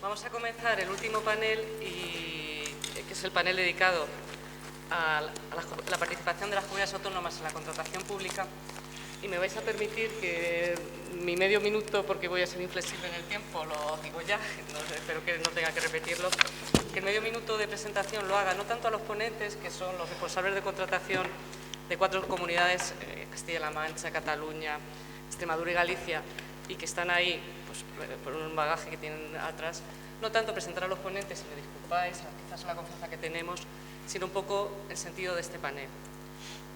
Vamos a comenzar el último panel, que es el panel dedicado a la participación de las comunidades autónomas en la contratación pública. Y me vais a permitir que mi medio minuto, porque voy a ser inflexible en el tiempo, lo digo ya, espero que no tenga que repetirlo, que el medio minuto de presentación lo haga no tanto a los ponentes, que son los responsables de contratación de 4 comunidades, Castilla-La Mancha, Cataluña, Extremadura y Galicia, y que están ahí pues, por un bagaje que tienen atrás, no tanto presentar a los ponentes, si me disculpáis, quizás la confianza que tenemos, sino un poco el sentido de este panel.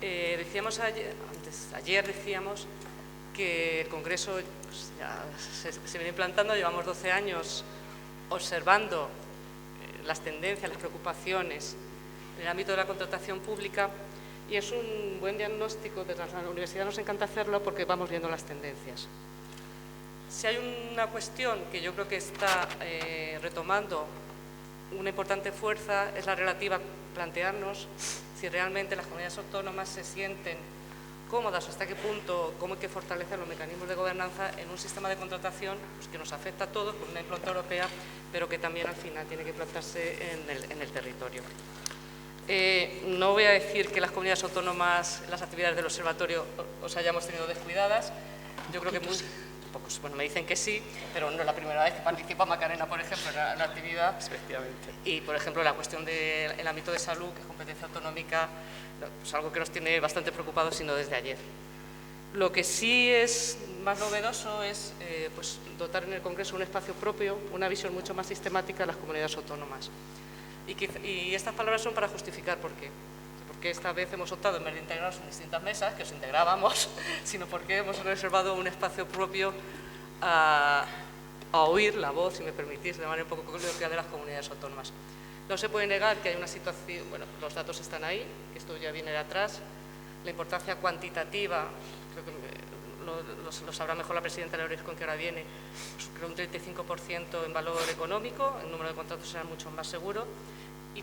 Decíamos ayer decíamos que el Congreso pues, ya se viene implantando, llevamos 12 años observando las tendencias, las preocupaciones en el ámbito de la contratación pública, y es un buen diagnóstico. Desde la universidad nos encanta hacerlo porque vamos viendo las tendencias. Si hay una cuestión que yo creo que está retomando una importante fuerza, es la relativa a plantearnos si realmente las comunidades autónomas se sienten cómodas o hasta qué punto, cómo hay que fortalecer los mecanismos de gobernanza en un sistema de contratación pues, que nos afecta a todos con una impronta europea, pero que también al final tiene que plantarse en el territorio. No voy a decir que las comunidades autónomas, las actividades del observatorio os hayamos tenido descuidadas. Yo creo que bueno, me dicen que sí, pero no es la primera vez que participa Macarena, por ejemplo, en la actividad. Efectivamente. Y, por ejemplo, la cuestión del ámbito de salud, que es competencia autonómica, es algo que nos tiene bastante preocupados, sino desde ayer. Lo que sí es más novedoso es pues, dotar en el Congreso un espacio propio, una visión mucho más sistemática de las comunidades autónomas. Y estas palabras son para justificar por qué. Porque esta vez hemos optado en vez de integrarnos en distintas mesas, que os integrábamos, sino porque hemos reservado un espacio propio a oír la voz, si me permitís, de manera un poco coloquial, de las comunidades autónomas. No se puede negar que hay una situación, bueno, los datos están ahí, que esto ya viene de atrás, la importancia cuantitativa, creo que lo sabrá mejor la presidenta de la Euriscon, que ahora viene, pues creo un 35% en valor económico, el número de contratos será mucho más seguro,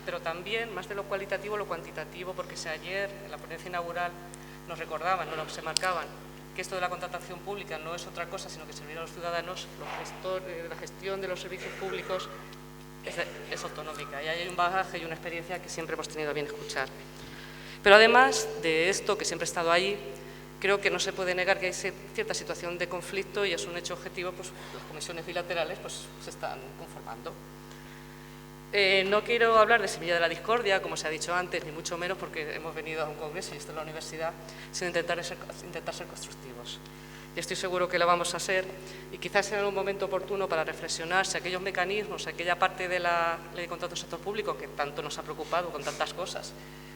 pero también, más de lo cualitativo, lo cuantitativo, porque ayer en la ponencia inaugural nos recordaban, se marcaban, que esto de la contratación pública no es otra cosa, sino que servir a los ciudadanos, la gestión de los servicios públicos es autonómica, y ahí hay un bagaje y una experiencia que siempre hemos tenido a bien escuchar. Pero además de esto, que siempre ha estado ahí, creo que no se puede negar que hay cierta situación de conflicto, y es un hecho objetivo, pues las comisiones bilaterales pues, se están conformando. No quiero hablar de semilla de la discordia, como se ha dicho antes, ni mucho menos porque hemos venido a un congreso y esto es la universidad, sino intentar ser constructivos. Y estoy seguro que lo vamos a ser, y quizás sea un momento oportuno para reflexionar si aquellos mecanismos, aquella parte de la ley de contrato del sector público que tanto nos ha preocupado con tantas cosas,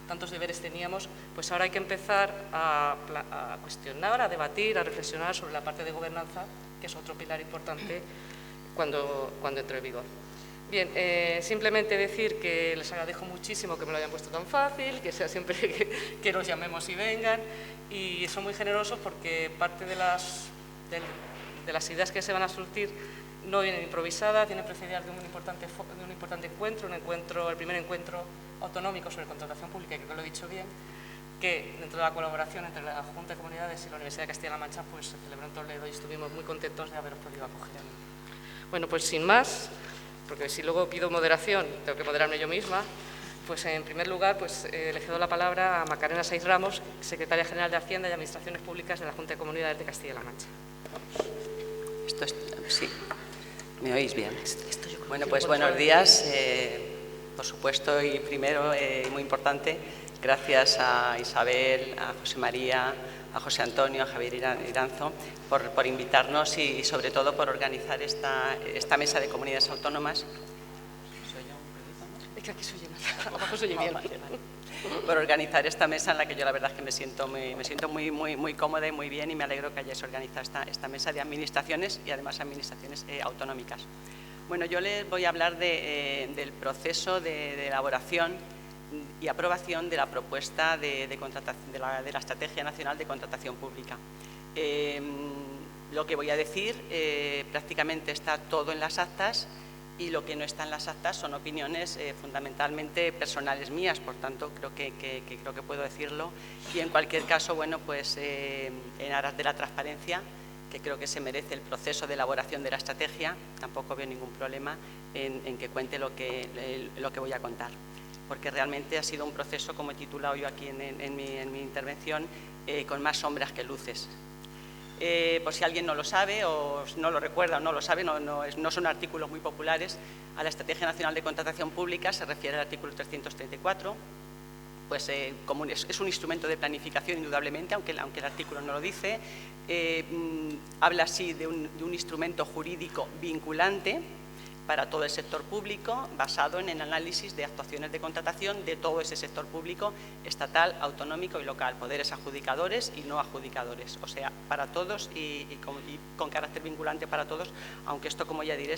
tantos deberes teníamos, pues ahora hay que empezar a cuestionar, a debatir, a reflexionar sobre la parte de gobernanza, que es otro pilar importante cuando entre en vigor. Bien, simplemente decir que les agradezco muchísimo que me lo hayan puesto tan fácil, que sea siempre que los llamemos y vengan, y son muy generosos porque parte de las ideas que se van a surtir no vienen improvisadas, tienen precedidas de un importante encuentro, el primer encuentro autonómico sobre contratación pública, y creo que lo he dicho bien, que dentro de la colaboración entre la Junta de Comunidades y la Universidad de Castilla-La Mancha pues se celebró en Toledo y estuvimos muy contentos de haberos podido acoger. Bueno, pues sin más, porque si luego pido moderación, tengo que moderarme yo misma, pues en primer lugar pues, le cedo la palabra a Macarena Saiz Ramos, Secretaria General de Hacienda y Administraciones Públicas de la Junta de Comunidades de Castilla-La Mancha. Sí, ¿me oís bien? Bueno, pues buenos días. Por supuesto, y primero, muy importante, gracias a Isabel, a José María, a José Antonio, a Javier Iranzo, por invitarnos y sobre todo por organizar esta mesa de comunidades autónomas. Es que aquí soy llena, abajo soy bien. Por organizar esta mesa en la que yo la verdad es que me siento muy cómoda y muy bien, y me alegro que hayáis organizado esta mesa de administraciones y además administraciones autonómicas. Bueno, yo les voy a hablar del proceso de elaboración y aprobación de la propuesta de la Estrategia Nacional de Contratación Pública. Lo que voy a decir prácticamente está todo en las actas, y lo que no está en las actas son opiniones fundamentalmente personales mías, por tanto creo que puedo decirlo, y en cualquier caso, bueno, pues en aras de la transparencia que creo que se merece el proceso de elaboración de la estrategia, tampoco veo ningún problema en que cuente lo que voy a contar, porque realmente ha sido un proceso, como he titulado yo aquí en mi intervención, con más sombras que luces. Por si alguien no lo sabe o no lo recuerda o no lo sabe, no son artículos muy populares, a la Estrategia Nacional de Contratación Pública se refiere el artículo 334, pues es un instrumento de planificación indudablemente, aunque el artículo no lo dice. Habla así de un instrumento jurídico vinculante para todo el sector público, basado en el análisis de actuaciones de contratación de todo ese sector público, estatal, autonómico y local, poderes adjudicadores y no adjudicadores, o sea, para todos y con carácter vinculante para todos, aunque esto, como ya diré,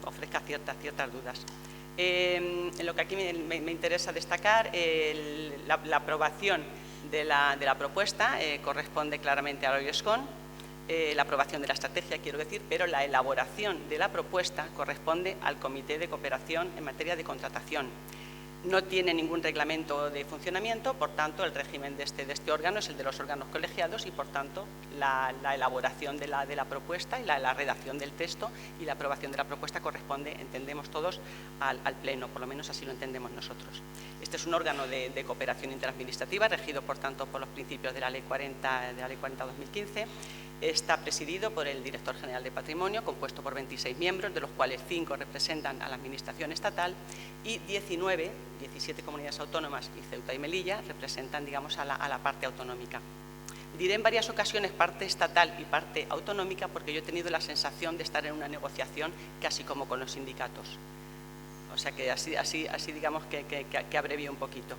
ofrezca ciertas dudas. En lo que aquí me interesa destacar, la aprobación de la propuesta corresponde claramente a la OIRESCON, la aprobación de la estrategia, quiero decir, pero la elaboración de la propuesta corresponde al Comité de Cooperación en materia de contratación. No tiene ningún reglamento de funcionamiento, por tanto, el régimen de este órgano es el de los órganos colegiados y, por tanto, la elaboración de la propuesta y la redacción del texto y la aprobación de la propuesta corresponde, entendemos todos, al Pleno, por lo menos así lo entendemos nosotros. Este es un órgano de cooperación interadministrativa, regido, por tanto, por los principios de la Ley 40/2015. Está presidido por el Director General de Patrimonio, compuesto por 26 miembros, de los cuales 5 representan a la Administración estatal y 17 comunidades autónomas y Ceuta y Melilla representan, digamos, a la parte autonómica. Diré en varias ocasiones parte estatal y parte autonómica porque yo he tenido la sensación de estar en una negociación casi como con los sindicatos. O sea que así digamos que abrevío un poquito.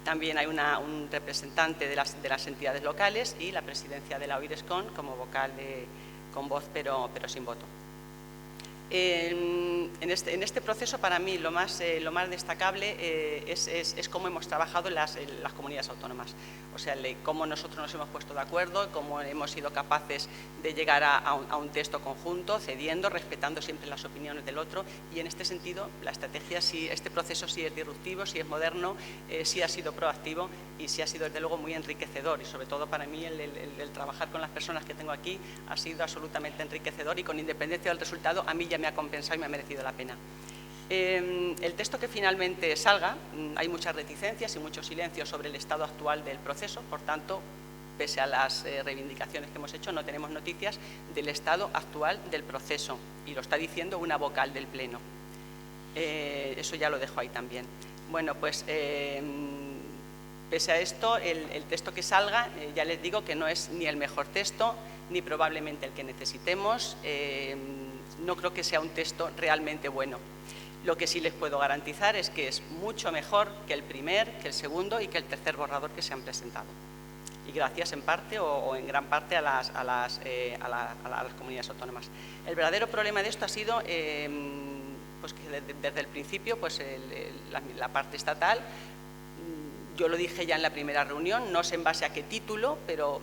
También hay un representante de las entidades locales y la presidencia de la OIRESCON como vocal con voz pero sin voto. En este proceso, para mí, lo más destacable es cómo hemos trabajado las comunidades autónomas. O sea, cómo nosotros nos hemos puesto de acuerdo, cómo hemos sido capaces de llegar a un texto conjunto, cediendo, respetando siempre las opiniones del otro. Y en este sentido, la estrategia, este proceso sí es disruptivo, sí es moderno, sí ha sido proactivo y sí ha sido, desde luego, muy enriquecedor. Y sobre todo para mí, el trabajar con las personas que tengo aquí ha sido absolutamente enriquecedor y, con independencia del resultado, a mí ya me ha compensado y me ha merecido la pena. El texto que finalmente salga, hay muchas reticencias y mucho silencio sobre el estado actual del proceso, por tanto, pese a las reivindicaciones que hemos hecho, no tenemos noticias del estado actual del proceso, y lo está diciendo una vocal del Pleno. Eso ya lo dejo ahí también. Bueno, pues pese a esto, el texto que salga, ya les digo que no es ni el mejor texto, ni probablemente el que necesitemos. No creo que sea un texto realmente bueno. Lo que sí les puedo garantizar es que es mucho mejor que el primer, que el segundo y que el tercer borrador que se han presentado. Y gracias en parte o en gran parte a las comunidades autónomas. El verdadero problema de esto ha sido pues que desde el principio pues la parte estatal, yo lo dije ya en la primera reunión, no sé en base a qué título, pero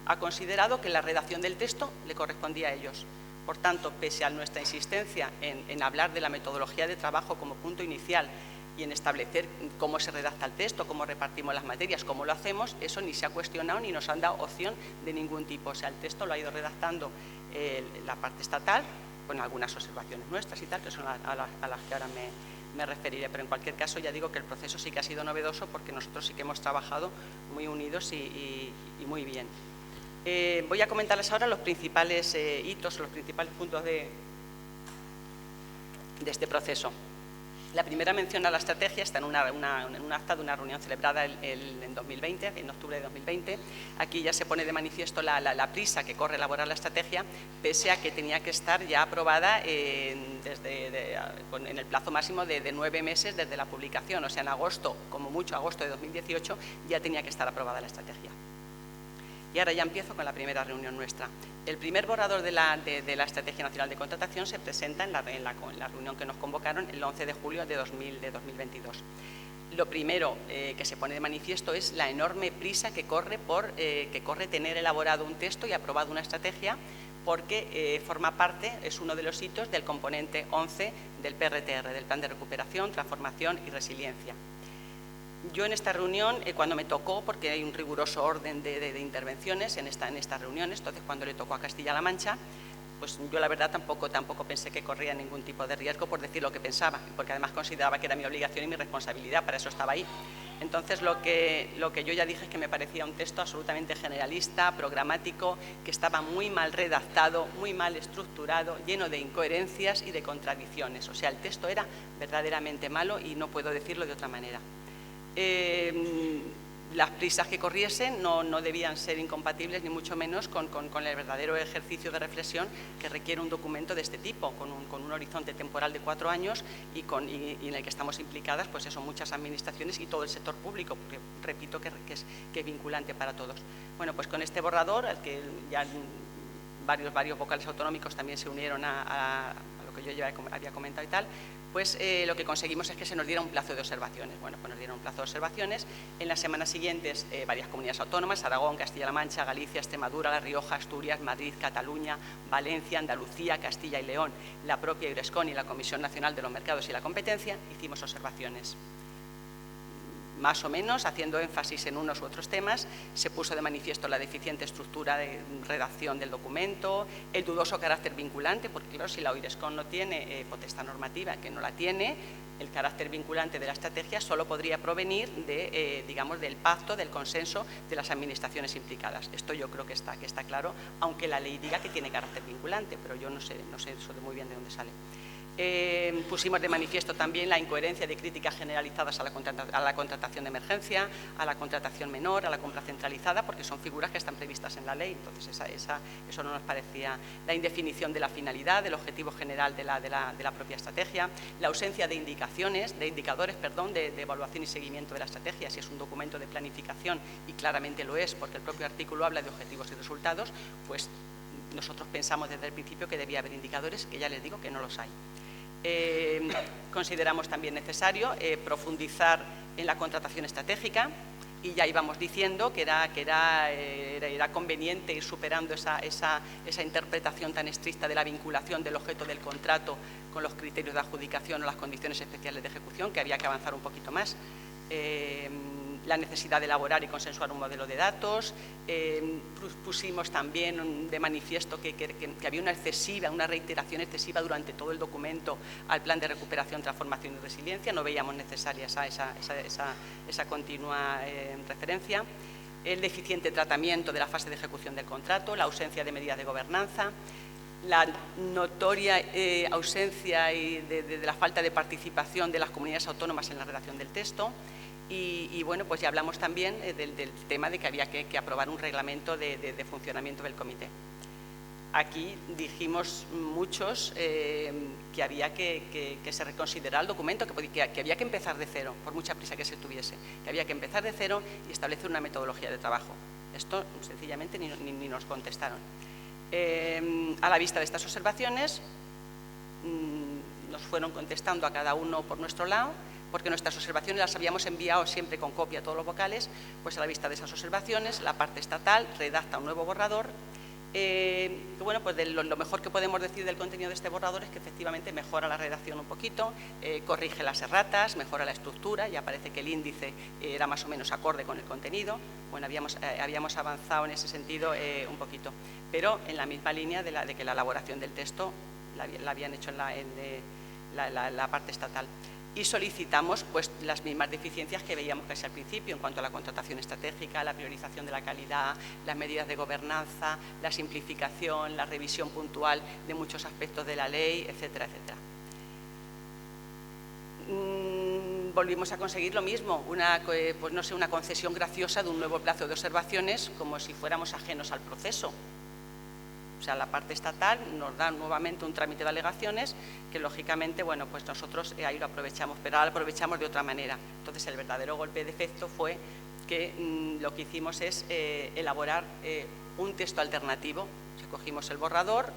ha considerado que la redacción del texto le correspondía a ellos. Por tanto, pese a nuestra insistencia en hablar de la metodología de trabajo como punto inicial y en establecer cómo se redacta el texto, cómo repartimos las materias, cómo lo hacemos, eso ni se ha cuestionado ni nos han dado opción de ningún tipo. O sea, el texto lo ha ido redactando la parte estatal, con algunas observaciones nuestras y tal, que son a las que ahora me referiré, pero en cualquier caso ya digo que el proceso sí que ha sido novedoso porque nosotros sí que hemos trabajado muy unidos y muy bien. Voy a comentarles ahora los principales hitos, los principales puntos de este proceso. La primera mención a la estrategia está en un acta de una reunión celebrada en 2020, en octubre de 2020. Aquí ya se pone de manifiesto la prisa que corre elaborar la estrategia, pese a que tenía que estar ya aprobada en el plazo máximo de 9 meses desde la publicación. O sea, en agosto, como mucho agosto de 2018, ya tenía que estar aprobada la estrategia. Y ahora ya empiezo con la primera reunión nuestra. El primer borrador de la Estrategia Nacional de Contratación se presenta en la reunión que nos convocaron el 11 de julio de 2022. Lo primero que se pone de manifiesto es la enorme prisa que corre tener elaborado un texto y aprobado una estrategia, porque forma parte, es uno de los hitos del componente 11 del PRTR, del Plan de Recuperación, Transformación y Resiliencia. Yo en esta reunión, cuando me tocó, porque hay un riguroso orden de intervenciones en estas reuniones, entonces cuando le tocó a Castilla-La Mancha, pues yo la verdad tampoco pensé que corría ningún tipo de riesgo por decir lo que pensaba, porque además consideraba que era mi obligación y mi responsabilidad, para eso estaba ahí. Entonces lo que yo ya dije es que me parecía un texto absolutamente generalista, programático, que estaba muy mal redactado, muy mal estructurado, lleno de incoherencias y de contradicciones. O sea, el texto era verdaderamente malo y no puedo decirlo de otra manera. Las prisas que corriesen no debían ser incompatibles, ni mucho menos con el verdadero ejercicio de reflexión que requiere un documento de este tipo, con un horizonte temporal de 4 años y en el que estamos implicadas, pues eso, muchas administraciones y todo el sector público, porque repito que es vinculante para todos. Bueno, pues con este borrador, al que ya varios vocales autonómicos también se unieron a lo que yo ya había comentado y tal, pues lo que conseguimos es que se nos diera un plazo de observaciones. Bueno, pues nos dieron un plazo de observaciones. En las semanas siguientes, varias comunidades autónomas, Aragón, Castilla-La Mancha, Galicia, Extremadura, La Rioja, Asturias, Madrid, Cataluña, Valencia, Andalucía, Castilla y León, la propia Eurescon y la Comisión Nacional de los Mercados y la Competencia, hicimos observaciones. Más o menos, haciendo énfasis en unos u otros temas, se puso de manifiesto la deficiente estructura de redacción del documento, el dudoso carácter vinculante, porque claro, si la Eurescon no tiene potestad normativa, que no la tiene, el carácter vinculante de la estrategia solo podría provenir digamos, del pacto, del consenso de las administraciones implicadas. Esto yo creo que está claro, aunque la ley diga que tiene carácter vinculante, pero yo no sé eso muy bien de dónde sale. Pusimos de manifiesto también la incoherencia de críticas generalizadas a la contratación de emergencia, a la contratación menor, a la compra centralizada, porque son figuras que están previstas en la ley, entonces eso no nos parecía. La indefinición de la finalidad, del objetivo general de la propia estrategia, la ausencia de indicadores, de evaluación y seguimiento de la estrategia. Si es un documento de planificación, y claramente lo es, porque el propio artículo habla de objetivos y resultados, pues nosotros pensamos desde el principio que debía haber indicadores, que ya les digo que no los hay. Consideramos también necesario profundizar en la contratación estratégica, y ya íbamos diciendo que era conveniente ir superando esa interpretación tan estricta de la vinculación del objeto del contrato con los criterios de adjudicación o las condiciones especiales de ejecución, que había que avanzar un poquito más. La necesidad de elaborar y consensuar un modelo de datos. Pusimos también de manifiesto que había una reiteración excesiva durante todo el documento al plan de recuperación, transformación y resiliencia. No veíamos necesaria esa continua referencia. El deficiente tratamiento de la fase de ejecución del contrato, la ausencia de medidas de gobernanza, la notoria ausencia de la falta de participación de las comunidades autónomas en la redacción del texto. Y bueno, pues ya hablamos también del tema de que había que aprobar un reglamento de funcionamiento del comité. Aquí dijimos muchos que había que se reconsiderara el documento, que había que empezar de cero, por mucha prisa que se tuviese, que había que empezar de cero y establecer una metodología de trabajo. Esto sencillamente ni nos contestaron. A la vista de estas observaciones, nos fueron contestando a cada uno por nuestro lado, porque nuestras observaciones las habíamos enviado siempre con copia a todos los vocales. Pues a la vista de esas observaciones, la parte estatal redacta un nuevo borrador. Bueno, pues lo mejor que podemos decir del contenido de este borrador es que efectivamente mejora la redacción un poquito, corrige las erratas, mejora la estructura, ya parece que el índice era más o menos acorde con el contenido. Bueno, habíamos avanzado en ese sentido un poquito, pero en la misma línea de que la elaboración del texto la habían hecho en la parte estatal. Y solicitamos pues las mismas deficiencias que veíamos casi al principio en cuanto a la contratación estratégica, la priorización de la calidad, las medidas de gobernanza, la simplificación, la revisión puntual de muchos aspectos de la ley, etcétera, etcétera. Volvimos a conseguir lo mismo, pues no sé, una concesión graciosa de un nuevo plazo de observaciones, como si fuéramos ajenos al proceso. O sea, la parte estatal nos da nuevamente un trámite de alegaciones que, lógicamente, bueno, pues nosotros ahí lo aprovechamos, pero ahora lo aprovechamos de otra manera. Entonces, el verdadero golpe de efecto fue que lo que hicimos es elaborar un texto alternativo. O sea, cogimos el borrador,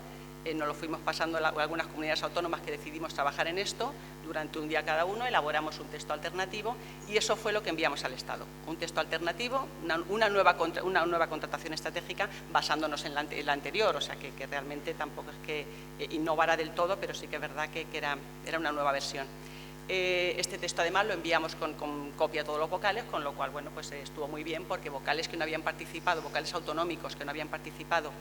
nos lo fuimos pasando a algunas comunidades autónomas que decidimos trabajar en esto. Durante un día cada uno elaboramos un texto alternativo y eso fue lo que enviamos al Estado. Un texto alternativo, una nueva contratación estratégica basándonos en la anterior, o sea que realmente tampoco es que innovara del todo, pero sí que es verdad que era una nueva versión. Este texto además lo enviamos con copia a todos los vocales, con lo cual bueno, pues estuvo muy bien porque vocales que no habían participado, vocales autonómicos que no habían participado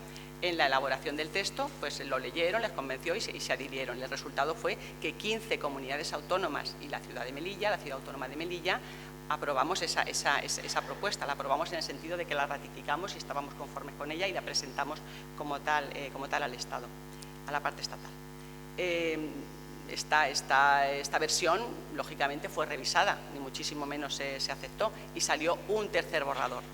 en la elaboración del texto, pues lo leyeron, les convenció y se adhirieron. El resultado fue que 15 comunidades autónomas y la ciudad de Melilla, la ciudad autónoma de Melilla, aprobamos esa propuesta, la aprobamos en el sentido de que la ratificamos y estábamos conformes con ella y la presentamos como tal al Estado, a la parte estatal. Esta versión, lógicamente, fue revisada, ni muchísimo menos se aceptó y salió un tercer borrador.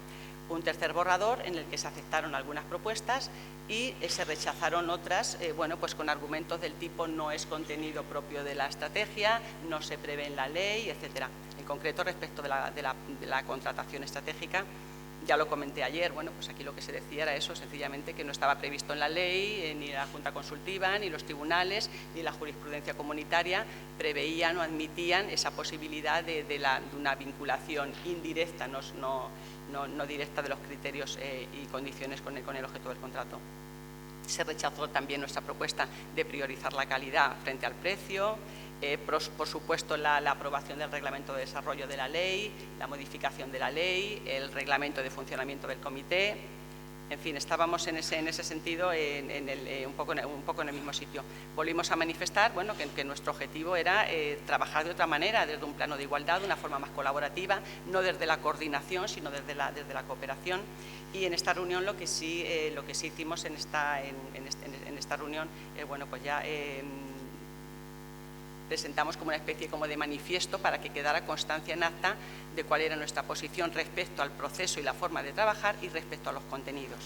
Un tercer borrador en el que se aceptaron algunas propuestas y se rechazaron otras, bueno, pues con argumentos del tipo no es contenido propio de la estrategia, no se prevé en la ley, etcétera. En concreto, respecto de la contratación estratégica, ya lo comenté ayer, bueno, pues aquí lo que se decía era eso, sencillamente que no estaba previsto en la ley, ni la Junta Consultiva, ni los tribunales, ni la jurisprudencia comunitaria preveían o admitían esa posibilidad de una vinculación indirecta, no directa de los criterios y condiciones con el objeto del contrato. Se rechazó también nuestra propuesta de priorizar la calidad frente al precio. Por supuesto, la aprobación del reglamento de desarrollo de la ley, la modificación de la ley, el reglamento de funcionamiento del comité. En fin, estábamos en ese sentido un poco en el mismo sitio. Volvimos a manifestar bueno, que nuestro objetivo era trabajar de otra manera, desde un plano de igualdad, de una forma más colaborativa, no desde la coordinación, sino desde la cooperación. Y en esta reunión lo que sí hicimos en esta reunión, bueno, pues ya presentamos como una especie de manifiesto para que quedara constancia en acta de cuál era nuestra posición respecto al proceso y la forma de trabajar y respecto a los contenidos.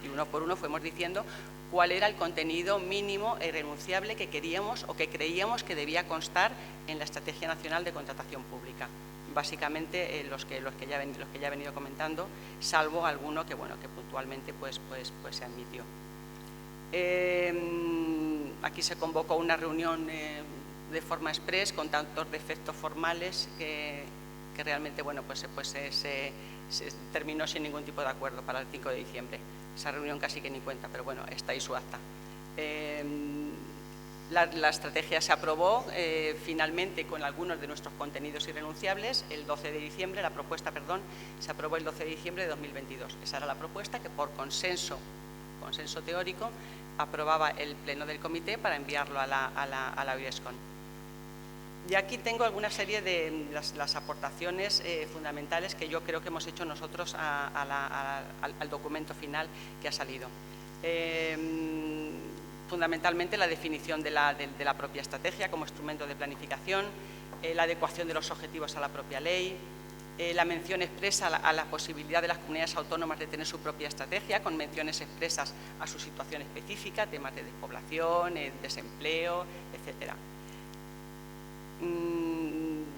Y uno por uno fuimos diciendo cuál era el contenido mínimo e irrenunciable que queríamos o que creíamos que debía constar en la Estrategia Nacional de Contratación Pública. Básicamente los que ya he venido comentando, salvo alguno que, bueno, que puntualmente pues se admitió. Aquí se convocó una reunión de forma express con tantos defectos formales que realmente bueno, pues se terminó sin ningún tipo de acuerdo para el 5 de diciembre. Esa reunión casi que ni cuenta, pero bueno, está ahí su acta. La estrategia se aprobó finalmente con algunos de nuestros contenidos irrenunciables el 12 de diciembre, la propuesta, perdón, se aprobó el 12 de diciembre de 2022. Esa era la propuesta que por consenso teórico aprobaba el Pleno del Comité para enviarlo a la UIESCON. Y aquí tengo alguna serie de las aportaciones fundamentales que yo creo que hemos hecho nosotros al documento final que ha salido. Fundamentalmente la definición de la propia estrategia como instrumento de planificación, la adecuación de los objetivos a la propia ley, la mención expresa a la posibilidad de las comunidades autónomas de tener su propia estrategia, con menciones expresas a su situación específica, temas de despoblación, desempleo, etcétera.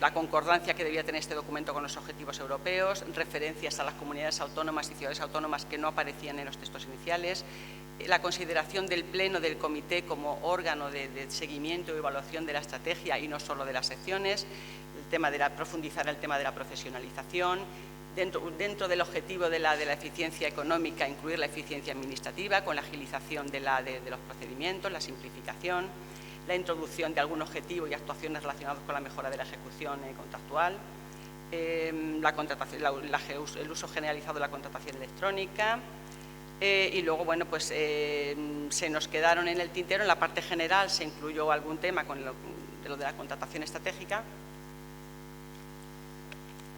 La concordancia que debía tener este documento con los objetivos europeos, referencias a las comunidades autónomas y ciudades autónomas que no aparecían en los textos iniciales, la consideración del Pleno del Comité como órgano de seguimiento y evaluación de la estrategia y no solo de las secciones, el tema de profundizar el tema de la profesionalización, dentro del objetivo de la eficiencia económica, incluir la eficiencia administrativa con la agilización de los procedimientos, la simplificación, la introducción de algún objetivo y actuaciones relacionados con la mejora de la ejecución contractual, el uso generalizado de la contratación electrónica y luego, bueno, pues se nos quedaron en el tintero, en la parte general se incluyó algún tema con lo de la contratación estratégica,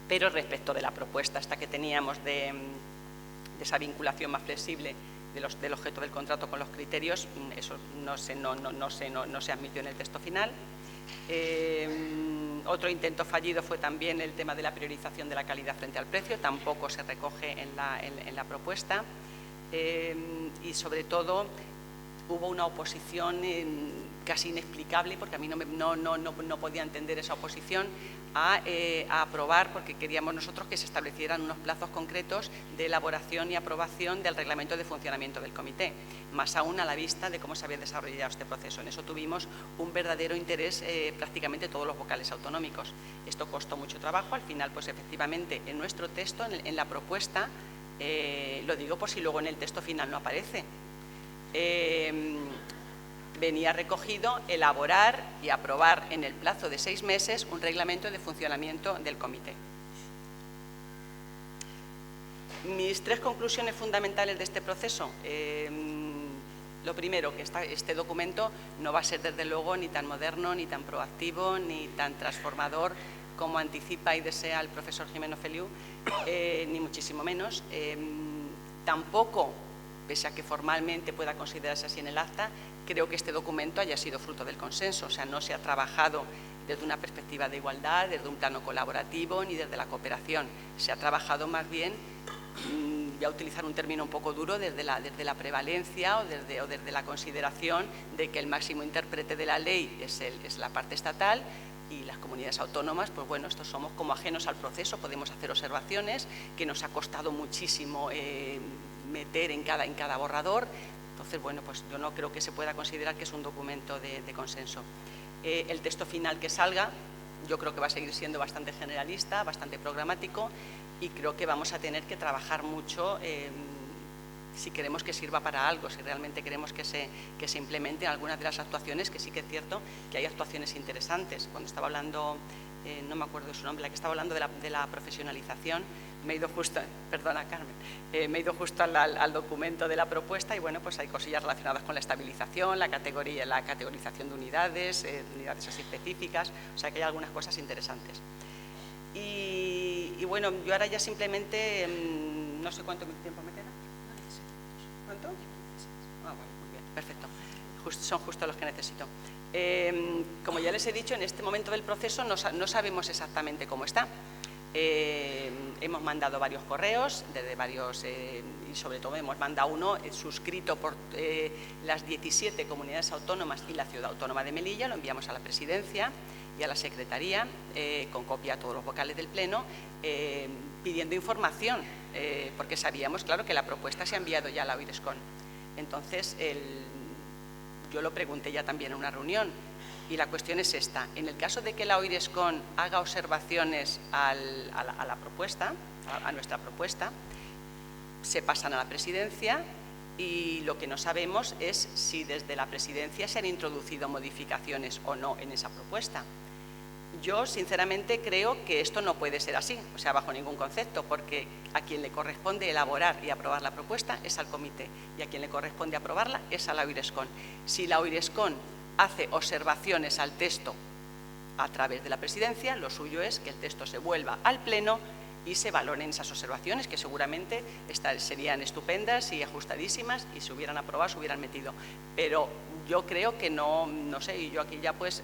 pero respecto de la propuesta esta que teníamos de esa vinculación más flexible del objeto del contrato con los criterios, eso no se admitió en el texto final. Otro intento fallido fue también el tema de la priorización de la calidad frente al precio, tampoco se recoge en la propuesta y sobre todo hubo una oposición casi inexplicable, porque a mí no podía entender esa oposición a aprobar, porque queríamos nosotros que se establecieran unos plazos concretos de elaboración y aprobación del reglamento de funcionamiento del comité, más aún a la vista de cómo se había desarrollado este proceso. En eso tuvimos un verdadero interés prácticamente todos los vocales autonómicos. Esto costó mucho trabajo, al final pues efectivamente en nuestro texto, en la propuesta, lo digo por si luego en el texto final no aparece, venía recogido elaborar y aprobar en el plazo de 6 meses un reglamento de funcionamiento del comité. Mis 3 conclusiones fundamentales de este proceso. Lo primero, que este documento no va a ser desde luego ni tan moderno, ni tan proactivo, ni tan transformador como anticipa y desea el profesor Gimeno Feliu, ni muchísimo menos. Tampoco, pese a que formalmente pueda considerarse así en el acta, creo que este documento haya sido fruto del consenso. O sea, no se ha trabajado desde una perspectiva de igualdad, desde un plano colaborativo, ni desde la cooperación. Se ha trabajado más bien, voy a utilizar un término un poco duro, desde la prevalencia o desde la consideración de que el máximo intérprete de la ley es la parte estatal, y las comunidades autónomas, pues bueno, estos somos como ajenos al proceso, podemos hacer observaciones, que nos ha costado muchísimo meter en cada borrador. Entonces, bueno, pues yo no creo que se pueda considerar que es un documento de consenso. El texto final que salga, yo creo que va a seguir siendo bastante generalista, bastante programático, y creo que vamos a tener que trabajar mucho si queremos que sirva para algo, si realmente queremos que se implementen algunas de las actuaciones, que sí que es cierto que hay actuaciones interesantes. Cuando estaba hablando, no me acuerdo de su nombre, la que estaba hablando de la profesionalización, me he ido justo, perdona Carmen, me he ido justo al documento de la propuesta, y bueno, pues hay cosillas relacionadas con la estabilización, la categorización de unidades así específicas, o sea que hay algunas cosas interesantes. Y bueno, yo ahora ya simplemente, no sé cuánto tiempo me queda. ¿Cuánto? Ah, vale, muy bien, perfecto. Son justo los que necesito. Como ya les he dicho, en este momento del proceso no sabemos exactamente cómo está. Hemos mandado varios correos, desde varios, y sobre todo hemos mandado uno suscrito por las 17 comunidades autónomas y la Ciudad Autónoma de Melilla. Lo enviamos a la Presidencia y a la Secretaría, con copia a todos los vocales del Pleno, pidiendo información, porque sabíamos, claro, que la propuesta se ha enviado ya a la OIRESCON. Entonces, yo lo pregunté ya también en una reunión, y la cuestión es esta. En el caso de que la OIRESCON haga observaciones a la propuesta, a nuestra propuesta, se pasan a la Presidencia, y lo que no sabemos es si desde la Presidencia se han introducido modificaciones o no en esa propuesta. Yo, sinceramente, creo que esto no puede ser así, o sea, bajo ningún concepto, porque a quien le corresponde elaborar y aprobar la propuesta es al comité, y a quien le corresponde aprobarla es a la OIRESCON. Si la OIRESCON hace observaciones al texto a través de la Presidencia, lo suyo es que el texto se vuelva al Pleno y se valoren esas observaciones, que seguramente serían estupendas y ajustadísimas, y se hubieran aprobado, se hubieran metido. Pero yo creo que no sé, y yo aquí ya pues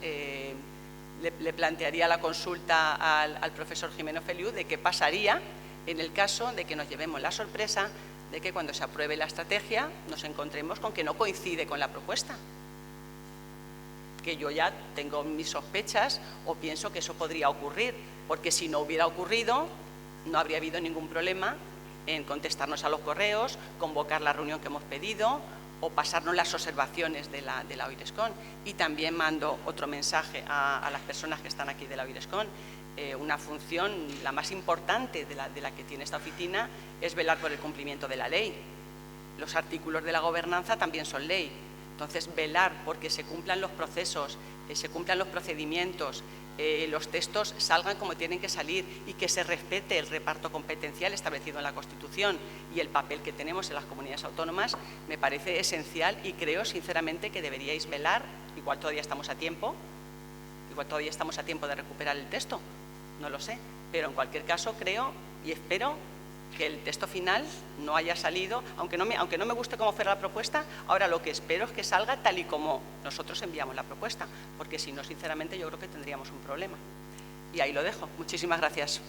le plantearía la consulta al profesor Gimeno Feliu de qué pasaría en el caso de que nos llevemos la sorpresa de que cuando se apruebe la estrategia nos encontremos con que no coincide con la propuesta. Que yo ya tengo mis sospechas, o pienso que eso podría ocurrir, porque si no hubiera ocurrido, no habría habido ningún problema en contestarnos a los correos, convocar la reunión que hemos pedido o pasarnos las observaciones de la OIRESCON. Y también mando otro mensaje a las personas que están aquí de la OIRESCON. Una función, la más importante de la que tiene esta oficina, es velar por el cumplimiento de la ley. Los artículos de la gobernanza también son ley. Entonces, velar porque se cumplan los procesos, se cumplan los procedimientos, los textos salgan como tienen que salir, y que se respete el reparto competencial establecido en la Constitución y el papel que tenemos en las comunidades autónomas, me parece esencial, y creo sinceramente que deberíais velar. Igual todavía estamos a tiempo, de recuperar el texto, no lo sé, pero en cualquier caso creo y espero que el texto final no haya salido, aunque no me guste cómo fuera la propuesta. Ahora lo que espero es que salga tal y como nosotros enviamos la propuesta, porque si no, sinceramente, yo creo que tendríamos un problema. Y ahí lo dejo. Muchísimas gracias.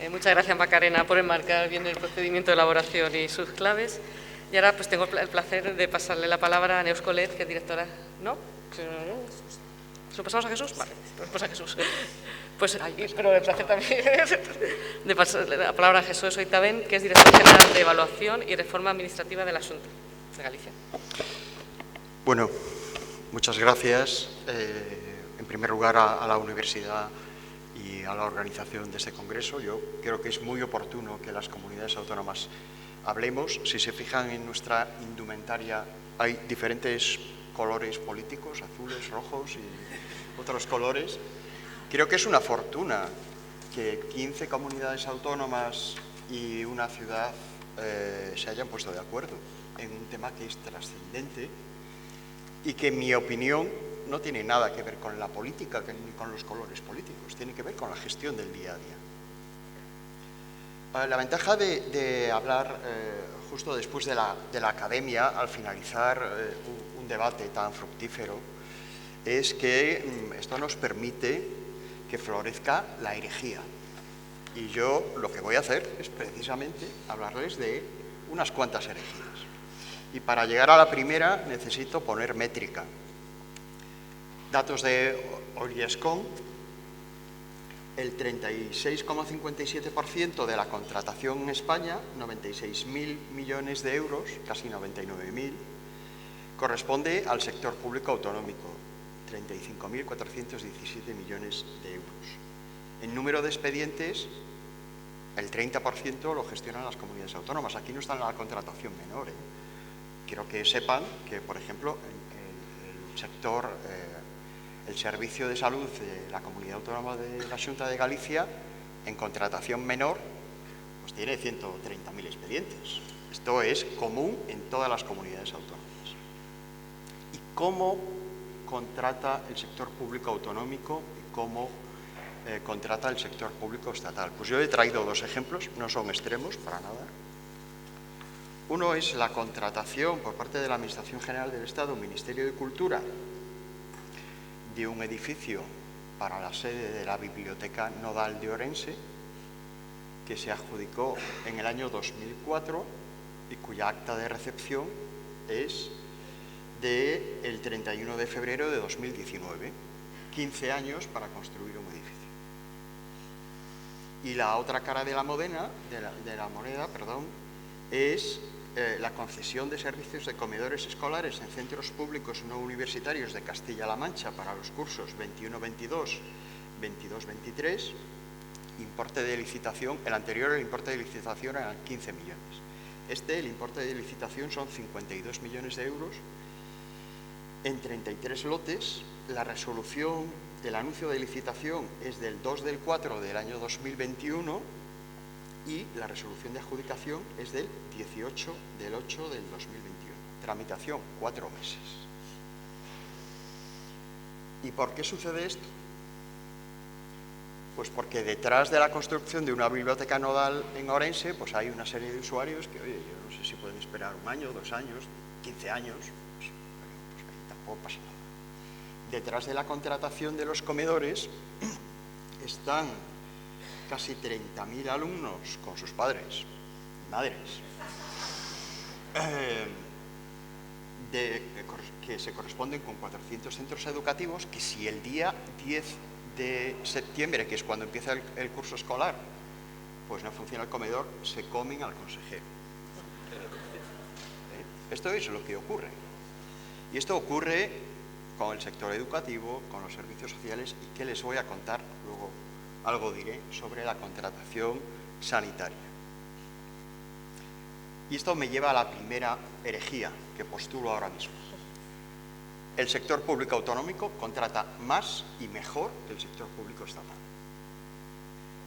Muchas gracias, Macarena, por enmarcar bien el procedimiento de elaboración y sus claves. Y ahora pues tengo el placer de pasarle la palabra a Neus Colet, que es directora... ¿No? ¿Se lo pasamos a Jesús? Vale, pues a Jesús. Pues, pero el placer también de pasarle la palabra a Jesús Oitaben, que es director general de Evaluación y Reforma Administrativa de la Xunta de Galicia. Bueno, muchas gracias. En primer lugar, a la Universidad y a la organización de este congreso. Yo creo que es muy oportuno que las comunidades autónomas hablemos. Si se fijan en nuestra indumentaria, hay diferentes colores políticos, azules, rojos y otros colores. Creo que es una fortuna que 15 comunidades autónomas y una ciudad se hayan puesto de acuerdo en un tema que es trascendente y que, en mi opinión, no tiene nada que ver con la política ni con los colores políticos, tiene que ver con la gestión del día a día. La ventaja de hablar justo después de la academia, al finalizar un debate tan fructífero, es que esto nos permite que florezca la herejía. Y yo lo que voy a hacer es precisamente hablarles de unas cuantas herejías. Y para llegar a la primera necesito poner métrica. Datos de Oriescom: el 36,57% de la contratación en España, 96.000 millones de euros, casi 99.000, corresponde al sector público autonómico, 35.417 millones de euros. En número de expedientes, el 30% lo gestionan las comunidades autónomas. Aquí no está en la contratación menor. Quiero que sepan que, por ejemplo, el servicio de salud de la Comunidad Autónoma de la Xunta de Galicia, en contratación menor, pues tiene 130.000 expedientes. Esto es común en todas las comunidades autónomas. ¿Y cómo contrata el sector público autonómico y cómo contrata el sector público estatal? Pues yo he traído dos ejemplos, no son extremos para nada. Uno es la contratación por parte de la Administración General del Estado, Ministerio de Cultura, de un edificio para la sede de la Biblioteca Nodal de Orense, que se adjudicó en el año 2004 y cuya acta de recepción es del 31 de febrero de 2019. 15 años para construir un edificio. Y la otra cara de la moneda, es la concesión de servicios de comedores escolares en centros públicos no universitarios de Castilla-La Mancha para los cursos 21-22, 22-23, importe de licitación, el anterior, el importe de licitación eran 15 millones. El importe de licitación son 52 millones de euros en 33 lotes. La resolución del anuncio de licitación es del 2 del 4 del año 2021 y la resolución de adjudicación es del 18 del 8 del 2021. Tramitación, 4 meses. ¿Y por qué sucede esto? Pues porque detrás de la construcción de una biblioteca nodal en Orense, pues hay una serie de usuarios que, oye, yo no sé si pueden esperar 1 año, 2 años, 15 años, pues ahí tampoco pasa nada. Detrás de la contratación de los comedores están casi 30.000 alumnos con sus padres y madres, que se corresponden con 400 centros educativos que, si el día 10 de septiembre, que es cuando empieza el curso escolar, pues no funciona el comedor, se comen al consejero. Esto es lo que ocurre. Y esto ocurre con el sector educativo, con los servicios sociales, y que les voy a contar luego. Algo diré sobre la contratación sanitaria. Y esto me lleva a la primera herejía que postulo ahora mismo. El sector público autonómico contrata más y mejor que el sector público estatal.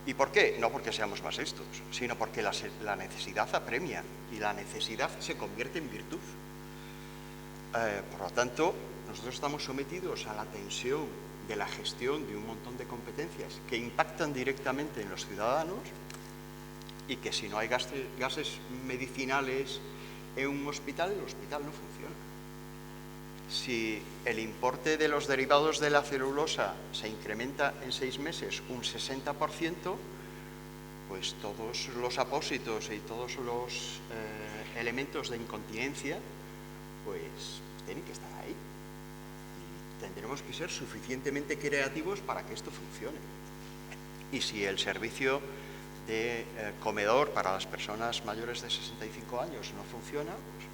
¿Y por qué? No porque seamos más listos, sino porque la necesidad apremia y la necesidad se convierte en virtud. Por lo tanto, nosotros estamos sometidos a la tensión de la gestión de un montón de competencias que impactan directamente en los ciudadanos y que, si no hay gases medicinales en un hospital, el hospital no funciona. Si el importe de los derivados de la celulosa se incrementa en 6 meses un 60%, pues todos los apósitos y todos los elementos de incontinencia pues tienen que estar ahí. Y tendremos que ser suficientemente creativos para que esto funcione. Y si el servicio de comedor para las personas mayores de 65 años no funciona, pues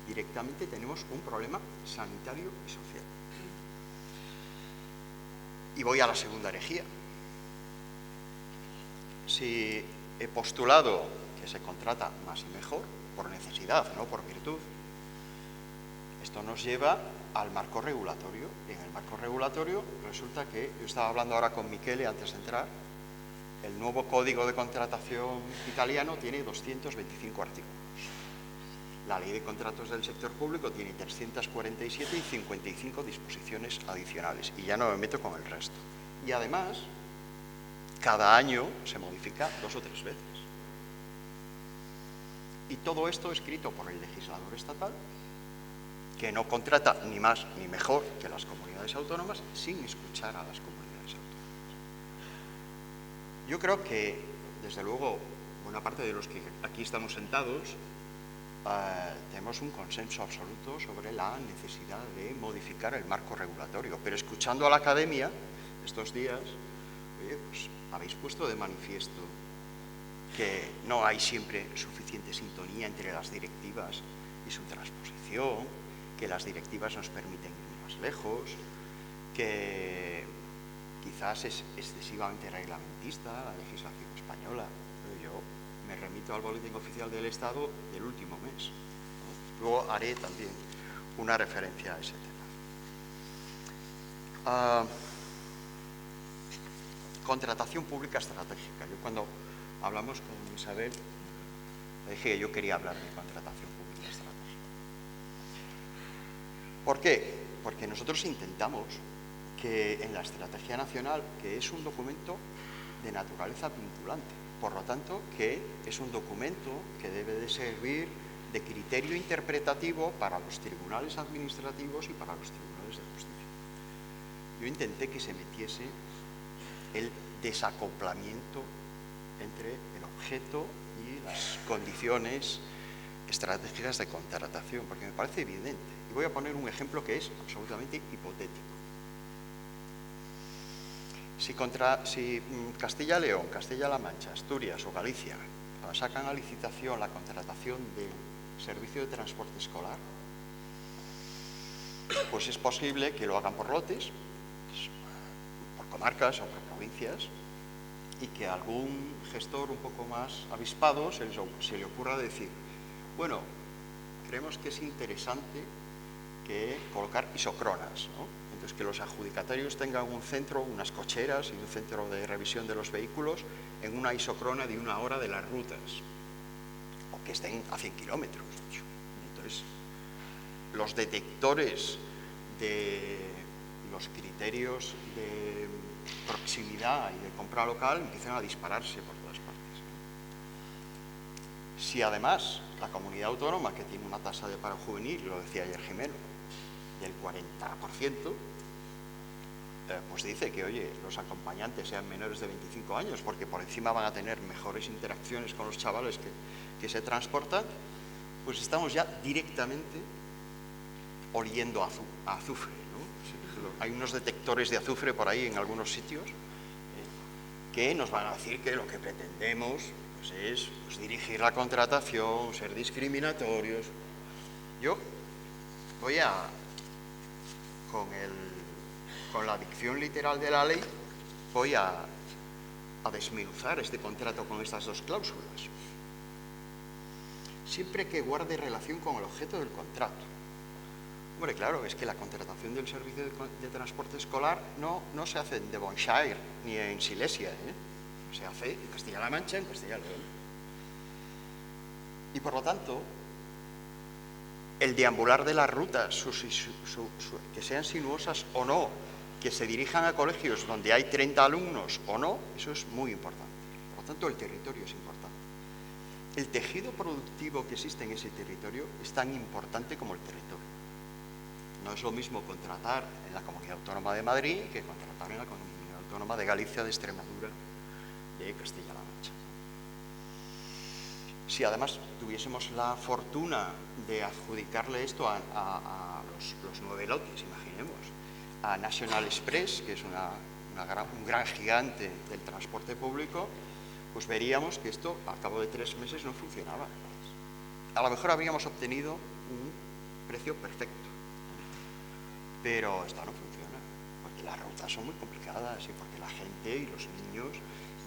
directamente tenemos un problema sanitario y social. Y voy a la segunda herejía. si he postulado que se contrata más y mejor, por necesidad, no por virtud, esto nos lleva al marco regulatorio. Y en el marco regulatorio resulta que, yo estaba hablando ahora con Michele antes de entrar, el nuevo Código de Contratación italiano tiene 225 artículos. La Ley de Contratos del Sector Público tiene 347 y 55 disposiciones adicionales. Y ya no me meto con el resto. Y además, cada año se modifica 2 o 3 veces. Y todo esto escrito por el legislador estatal, que no contrata ni más ni mejor que las comunidades autónomas, sin escuchar a las comunidades autónomas. Yo creo que, desde luego, buena parte de los que aquí estamos sentados, tenemos un consenso absoluto sobre la necesidad de modificar el marco regulatorio. Pero escuchando a la academia estos días, oye, pues habéis puesto de manifiesto que no hay siempre suficiente sintonía entre las directivas y su transposición, que las directivas nos permiten ir más lejos, que quizás es excesivamente reglamentista la legislación española. Pero yo me remito al Boletín Oficial del Estado del último mes. Luego haré también una referencia a ese tema. Contratación pública estratégica. Yo cuando hablamos con Isabel, le dije que yo quería hablar de contratación pública estratégica. ¿Por qué? Porque nosotros intentamos que en la Estrategia Nacional, que es un documento de naturaleza vinculante, por lo tanto, que es un documento que debe de servir de criterio interpretativo para los tribunales administrativos y para los tribunales de justicia. Yo intenté que se metiese el desacoplamiento entre el objeto y las condiciones estratégicas de contratación, porque me parece evidente. Y voy a poner un ejemplo que es absolutamente hipotético. Si Castilla-León, Castilla-La Mancha, Asturias o Galicia sacan a licitación la contratación del servicio de transporte escolar, pues es posible que lo hagan por lotes, por comarcas o por provincias, y que algún gestor un poco más avispado se le ocurra decir, bueno, creemos que es interesante que colocar isocronas, ¿no? Entonces, que los adjudicatarios tengan un centro, unas cocheras y un centro de revisión de los vehículos en una isocrona de 1 hora de las rutas, o que estén a 100 kilómetros. Entonces, los detectores de los criterios de proximidad y de compra local empiezan a dispararse por todas partes. Si además la comunidad autónoma, que tiene una tasa de paro juvenil, lo decía ayer Jimeno, del 40%, pues dice que, oye, los acompañantes sean menores de 25 años, porque por encima van a tener mejores interacciones con los chavales que se transportan, pues estamos ya directamente oliendo a azufre, ¿no? Hay unos detectores de azufre por ahí en algunos sitios que nos van a decir que lo que pretendemos pues, es dirigir la contratación, ser discriminatorios. Yo voy con la dicción literal de la ley, voy a desmenuzar este contrato con estas 2 cláusulas. Siempre que guarde relación con el objeto del contrato. Hombre, claro, es que la contratación del servicio de transporte escolar no se hace en Devonshire ni en Silesia, se hace en Castilla-La Mancha, en Castilla-León. Y por lo tanto, el deambular de las rutas, que sean sinuosas o no, que se dirijan a colegios donde hay 30 alumnos o no, eso es muy importante. Por lo tanto, el territorio es importante. El tejido productivo que existe en ese territorio es tan importante como el territorio. No es lo mismo contratar en la Comunidad Autónoma de Madrid que contratar en la Comunidad Autónoma de Galicia, de Extremadura, de Castilla-La Mancha. Si además tuviésemos la fortuna de adjudicarle esto a los 9 lotes, imaginemos, a National Express, que es un gran gigante del transporte público, pues veríamos que esto al cabo de 3 meses no funcionaba. A lo mejor habríamos obtenido un precio perfecto, pero esto no funciona, porque las rutas son muy complicadas y porque la gente y los niños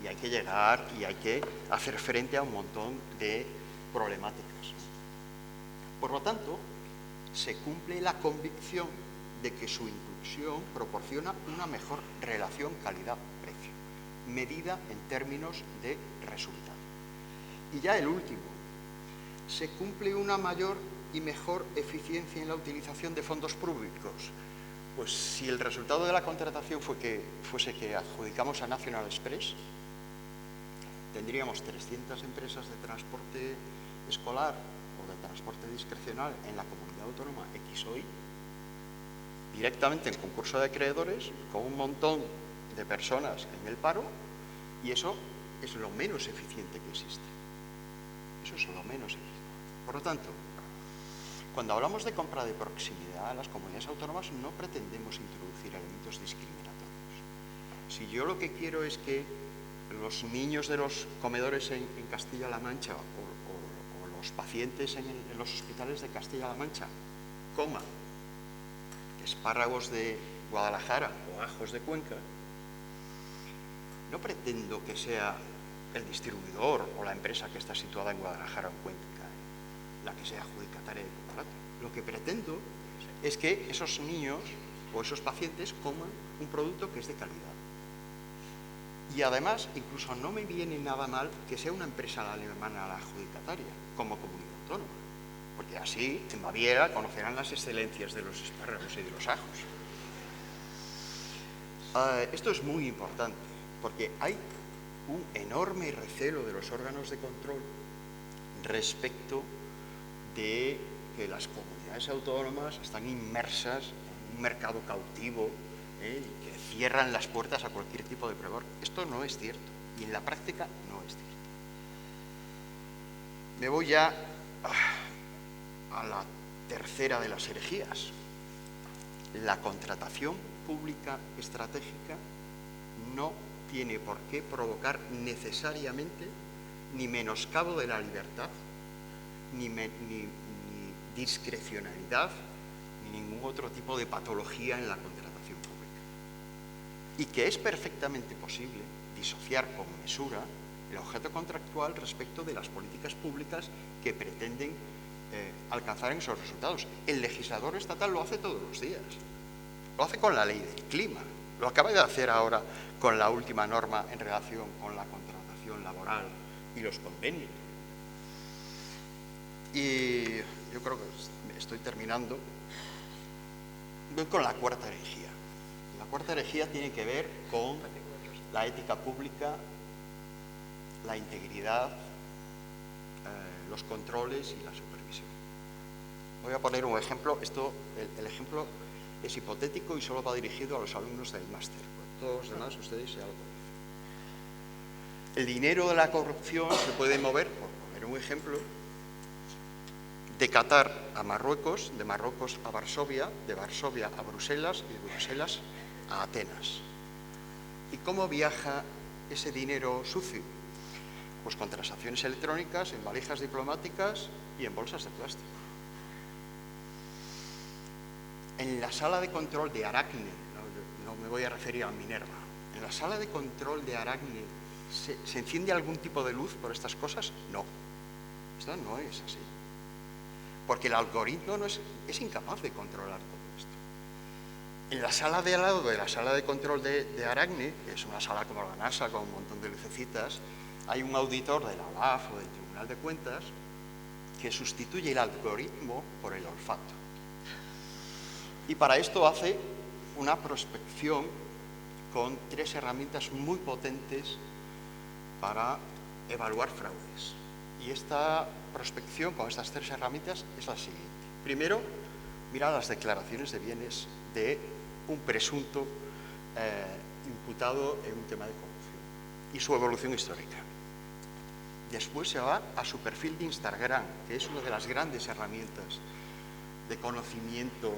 y hay que llegar y hay que hacer frente a un montón de problemáticas. Por lo tanto, se cumple la convicción de que su inclusión proporciona una mejor relación calidad-precio, medida en términos de resultado. Y ya el último, se cumple una mayor y mejor eficiencia en la utilización de fondos públicos. Pues si el resultado de la contratación fuese que adjudicamos a National Express, tendríamos 300 empresas de transporte escolar o de transporte discrecional en la comunidad autónoma X o Y, directamente en concurso de acreedores, con un montón de personas en el paro, y eso es lo menos eficiente que existe. Eso es lo menos eficiente. Por lo tanto, cuando hablamos de compra de proximidad, las comunidades autónomas no pretendemos introducir elementos discriminatorios. Si yo lo que quiero es que los niños de los comedores en Castilla-La Mancha o los pacientes en los hospitales de Castilla-La Mancha coman espárragos de Guadalajara o ajos de Cuenca, no pretendo que sea el distribuidor o la empresa que está situada en Guadalajara o en Cuenca la que sea adjudicataria del contrato. Lo que pretendo es que esos niños o esos pacientes coman un producto que es de calidad. Y además, incluso no me viene nada mal que sea una empresa alemana la adjudicataria, como comunidad autónoma, porque así en Baviera conocerán las excelencias de los espárragos y de los ajos. Esto es muy importante, porque hay un enorme recelo de los órganos de control respecto de que las comunidades autónomas están inmersas en un mercado cautivo y que cierran las puertas a cualquier tipo de proveedor. Esto no es cierto, y en la práctica no es cierto. Me voy ya a la tercera de las herejías. La contratación pública estratégica no tiene por qué provocar necesariamente ni menoscabo de la libertad, ni discrecionalidad, ni ningún otro tipo de patología en la contratación pública. Y que es perfectamente posible disociar con mesura el objeto contractual respecto de las políticas públicas que pretenden alcanzar en esos resultados. El legislador estatal lo hace todos los días. Lo hace con la ley del clima. Lo acaba de hacer ahora con la última norma en relación con la contratación laboral y los convenios. Y yo creo que estoy terminando. Voy con la cuarta herejía. La cuarta herejía tiene que ver con la ética pública, la integridad, los controles y la supervisión. Voy a poner un ejemplo. El ejemplo es hipotético y solo va dirigido a los alumnos del máster. Todos los demás ustedes ya lo conocen. El dinero de la corrupción se puede mover, por poner un ejemplo, de Qatar a Marruecos, de Marruecos a Varsovia, de Varsovia a Bruselas y de Bruselas a Atenas. ¿Y cómo viaja ese dinero sucio? Pues con transacciones electrónicas, en valijas diplomáticas y en bolsas de plástico. En la sala de control de Aracne, no me voy a referir a Minerva, en la sala de control de Aracne, ¿se enciende algún tipo de luz por estas cosas? No, esto no es así. Porque el algoritmo es incapaz de controlar todo esto. En la sala de al lado de la sala de control de Aracne, que es una sala como la NASA con un montón de lucecitas, hay un auditor de la OLAF o del Tribunal de Cuentas que sustituye el algoritmo por el olfato. Y para esto hace una prospección con 3 herramientas muy potentes para evaluar fraudes. Y esta prospección con estas 3 herramientas es la siguiente. Primero, mira las declaraciones de bienes de un presunto imputado en un tema de corrupción y su evolución histórica. Después se va a su perfil de Instagram, que es una de las grandes herramientas de conocimiento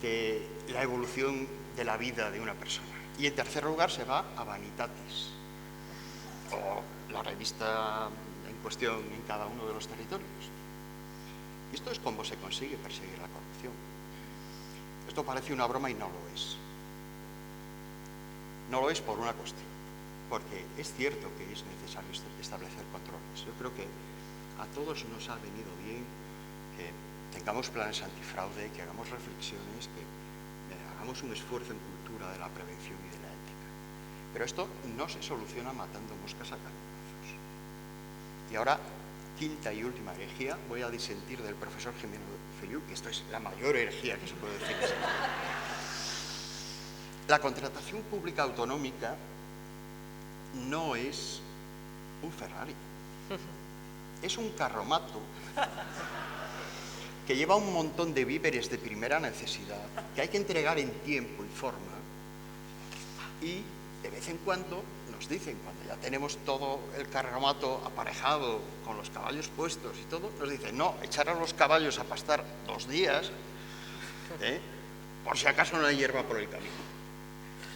de la evolución de la vida de una persona. Y en tercer lugar se va a Vanitatis, o la revista en cuestión en cada uno de los territorios. Esto es cómo se consigue perseguir la corrupción. Esto parece una broma y no lo es. No lo es por una cuestión. porque es cierto que es necesario establecer controles. Yo creo que a todos nos ha venido bien que tengamos planes antifraude, que hagamos reflexiones, que hagamos un esfuerzo en cultura de la prevención y de la ética. Pero esto no se soluciona matando moscas a cañonazos. Y ahora, quinta y última herejía, voy a disentir del profesor Jimeno Feliu, que esto es la mayor herejía que se puede decir. La contratación pública autonómica no es un Ferrari, es un carromato que lleva un montón de víveres de primera necesidad que hay que entregar en tiempo y forma, y de vez en cuando nos dicen, cuando ya tenemos todo el carromato aparejado con los caballos puestos y todo, nos dicen, no, echar a los caballos a pastar 2 días, por si acaso no hay hierba por el camino.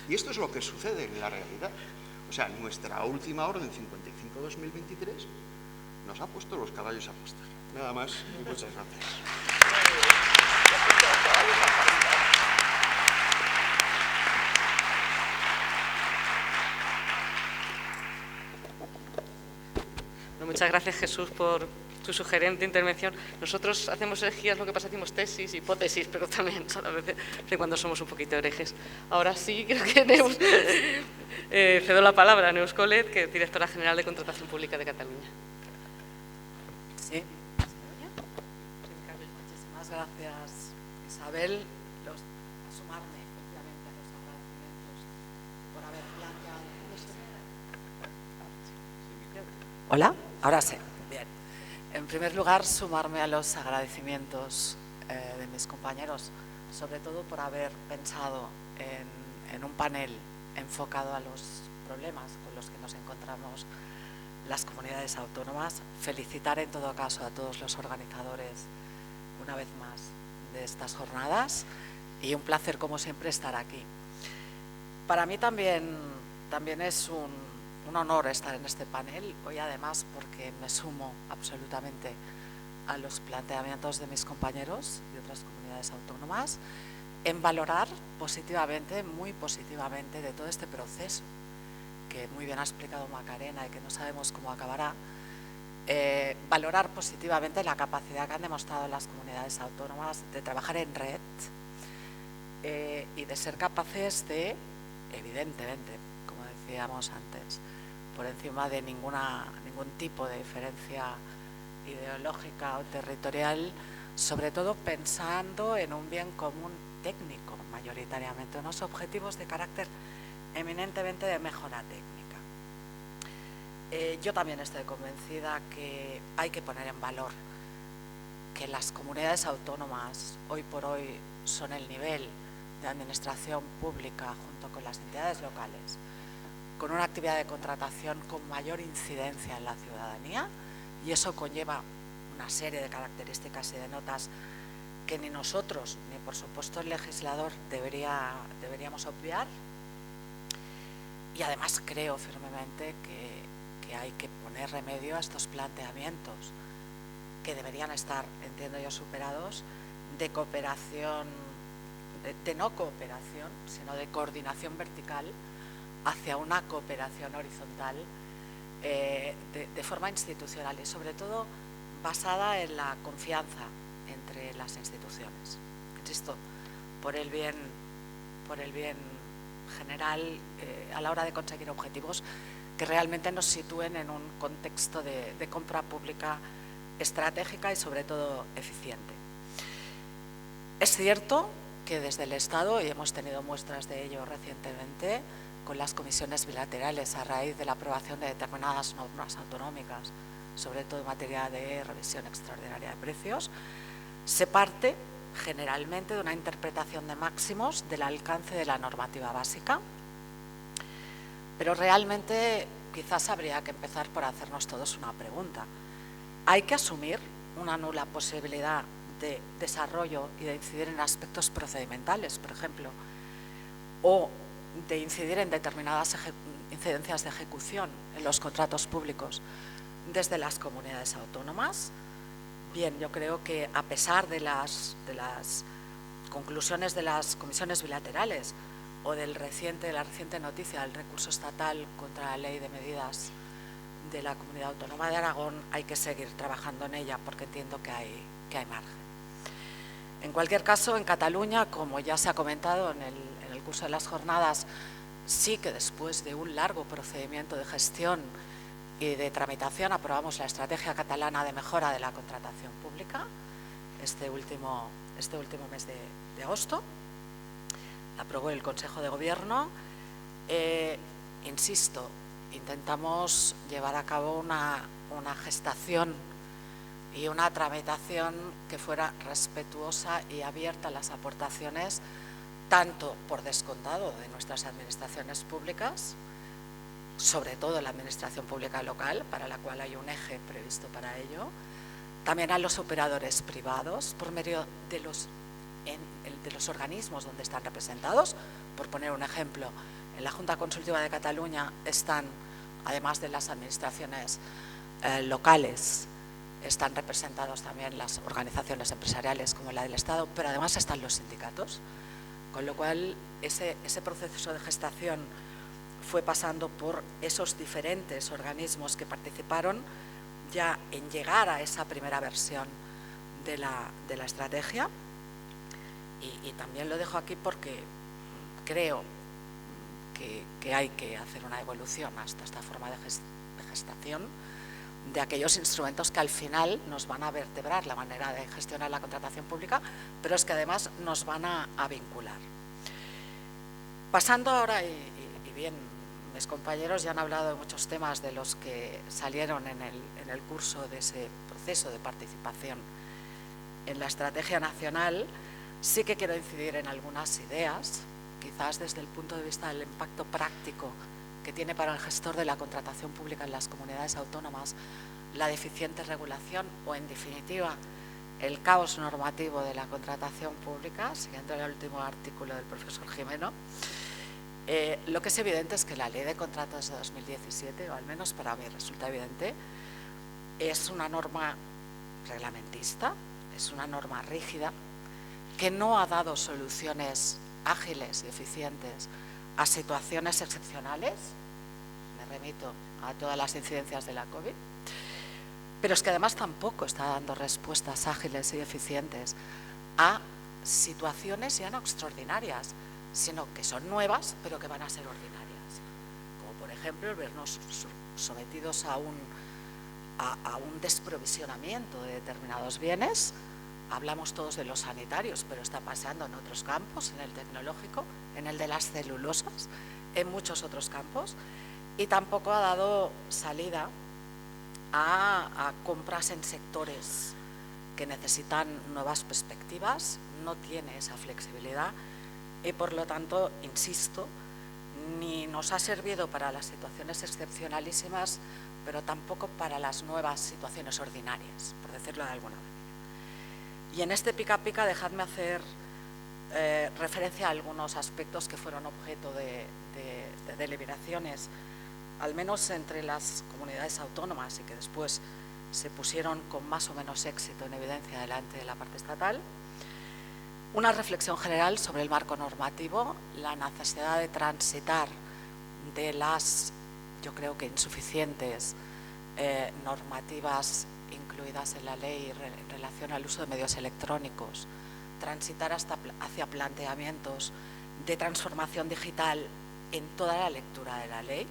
Y esto es lo que sucede en la realidad. O sea, nuestra última orden 55-2023 nos ha puesto los caballos a pastar. Nada más y muchas gracias. Muchas gracias, Jesús, por tu sugerente intervención. Nosotros hacemos herejías, lo que pasa, hacemos tesis, hipótesis, pero también a veces de cuando somos un poquito herejes. Ahora sí, creo que cedo la palabra a Neus Colet, que es directora general de Contratación Pública de Cataluña. Sí. Muchísimas gracias, Isabel. A sumarme, efectivamente, a los agradecimientos por haber planteado. ¿Hola? Ahora sí. Bien. En primer lugar, sumarme a los agradecimientos de mis compañeros, sobre todo por haber pensado en un panel enfocado a los problemas con los que nos encontramos las comunidades autónomas. Felicitar en todo caso a todos los organizadores una vez más de estas jornadas y un placer como siempre estar aquí. Para mí también es un honor estar en este panel, hoy además porque me sumo absolutamente a los planteamientos de mis compañeros de otras comunidades autónomas en valorar positivamente, muy positivamente, de todo este proceso que muy bien ha explicado Macarena y que no sabemos cómo acabará, valorar positivamente la capacidad que han demostrado las comunidades autónomas de trabajar en red y de ser capaces de, evidentemente, como decíamos antes, por encima de ningún tipo de diferencia ideológica o territorial, sobre todo pensando en un bien común técnico, mayoritariamente, unos objetivos de carácter eminentemente de mejora técnica. Yo también estoy convencida que hay que poner en valor que las comunidades autónomas hoy por hoy son el nivel de administración pública junto con las entidades locales con una actividad de contratación con mayor incidencia en la ciudadanía, y eso conlleva una serie de características y de notas que ni nosotros ni por supuesto el legislador deberíamos obviar. Y además creo firmemente que hay que poner remedio a estos planteamientos que deberían estar, entiendo yo, superados, de cooperación, de no cooperación, sino de coordinación vertical hacia una cooperación horizontal de forma institucional y sobre todo basada en la confianza entre las instituciones. Insisto, por el bien general a la hora de conseguir objetivos que realmente nos sitúen en un contexto de compra pública estratégica y sobre todo eficiente. Es cierto que desde el Estado, y hemos tenido muestras de ello recientemente, con las comisiones bilaterales a raíz de la aprobación de determinadas normas autonómicas, sobre todo en materia de revisión extraordinaria de precios, se parte generalmente de una interpretación de máximos del alcance de la normativa básica, pero realmente quizás habría que empezar por hacernos todos una pregunta. ¿Hay que asumir una nula posibilidad de desarrollo y de incidir en aspectos procedimentales, por ejemplo, o de incidir en determinadas incidencias de ejecución en los contratos públicos desde las comunidades autónomas? Bien, yo creo que a pesar de las conclusiones de las comisiones bilaterales o de la reciente noticia del recurso estatal contra la Ley de Medidas de la Comunidad Autónoma de Aragón, hay que seguir trabajando en ella porque entiendo que hay margen. En cualquier caso, en Cataluña, como ya se ha comentado en el curso de las jornadas, sí que después de un largo procedimiento de gestión y de tramitación aprobamos la Estrategia Catalana de Mejora de la Contratación Pública este último mes de agosto. La aprobó el Consejo de Gobierno. Insisto, intentamos llevar a cabo una gestación y una tramitación que fuera respetuosa y abierta a las aportaciones, tanto por descontado de nuestras administraciones públicas, sobre todo la administración pública local, para la cual hay un eje previsto para ello, también a los operadores privados por medio de los organismos donde están representados. Por poner un ejemplo, en la Junta Consultiva de Cataluña están, además de las administraciones locales, están representados también las organizaciones empresariales como la del Estado, pero además están los sindicatos, con lo cual ese proceso de gestación fue pasando por esos diferentes organismos que participaron ya en llegar a esa primera versión de la estrategia. Y también lo dejo aquí porque creo que hay que hacer una evolución hasta esta forma de gestación de aquellos instrumentos que al final nos van a vertebrar la manera de gestionar la contratación pública, pero es que además nos van a vincular. Pasando ahora, y bien, mis compañeros ya han hablado de muchos temas de los que salieron en el curso de ese proceso de participación en la estrategia nacional. Sí que quiero incidir en algunas ideas, quizás desde el punto de vista del impacto práctico que tiene para el gestor de la contratación pública en las comunidades autónomas la deficiente regulación o, en definitiva, el caos normativo de la contratación pública, siguiendo el último artículo del profesor Jimeno. Lo que es evidente es que la Ley de Contratos de 2017, o al menos para mí resulta evidente, es una norma reglamentista, es una norma rígida, que no ha dado soluciones ágiles y eficientes a situaciones excepcionales. Me remito a todas las incidencias de la COVID, pero es que además tampoco está dando respuestas ágiles y eficientes a situaciones ya no extraordinarias, sino que son nuevas, pero que van a ser ordinarias. Como por ejemplo el vernos sometidos a un desprovisionamiento de determinados bienes. Hablamos todos de los sanitarios, pero está pasando en otros campos, en el tecnológico, en el de las celulosas, en muchos otros campos, y tampoco ha dado salida a compras en sectores que necesitan nuevas perspectivas, no tiene esa flexibilidad y por lo tanto, insisto, ni nos ha servido para las situaciones excepcionalísimas, pero tampoco para las nuevas situaciones ordinarias, por decirlo de alguna manera. Y en este pica pica dejadme hacer referencia a algunos aspectos que fueron objeto de deliberaciones, al menos entre las comunidades autónomas y que después se pusieron con más o menos éxito en evidencia delante de la parte estatal. Una reflexión general sobre el marco normativo, la necesidad de transitar de las, yo creo que insuficientes, normativas incluidas en la ley en relación al uso de medios electrónicos, transitar hacia planteamientos de transformación digital en toda la lectura de la ley.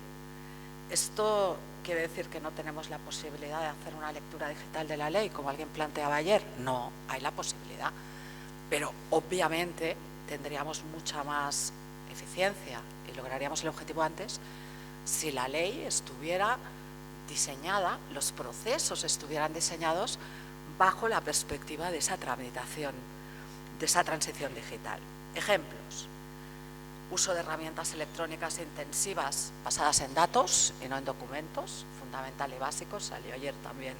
¿Esto quiere decir que no tenemos la posibilidad de hacer una lectura digital de la ley, como alguien planteaba ayer? No, hay la posibilidad, pero obviamente tendríamos mucha más eficiencia y lograríamos el objetivo antes si la ley estuviera diseñada, los procesos estuvieran diseñados bajo la perspectiva de esa tramitación, de esa transición digital. Ejemplos: uso de herramientas electrónicas intensivas basadas en datos y no en documentos, fundamental y básico, salió ayer también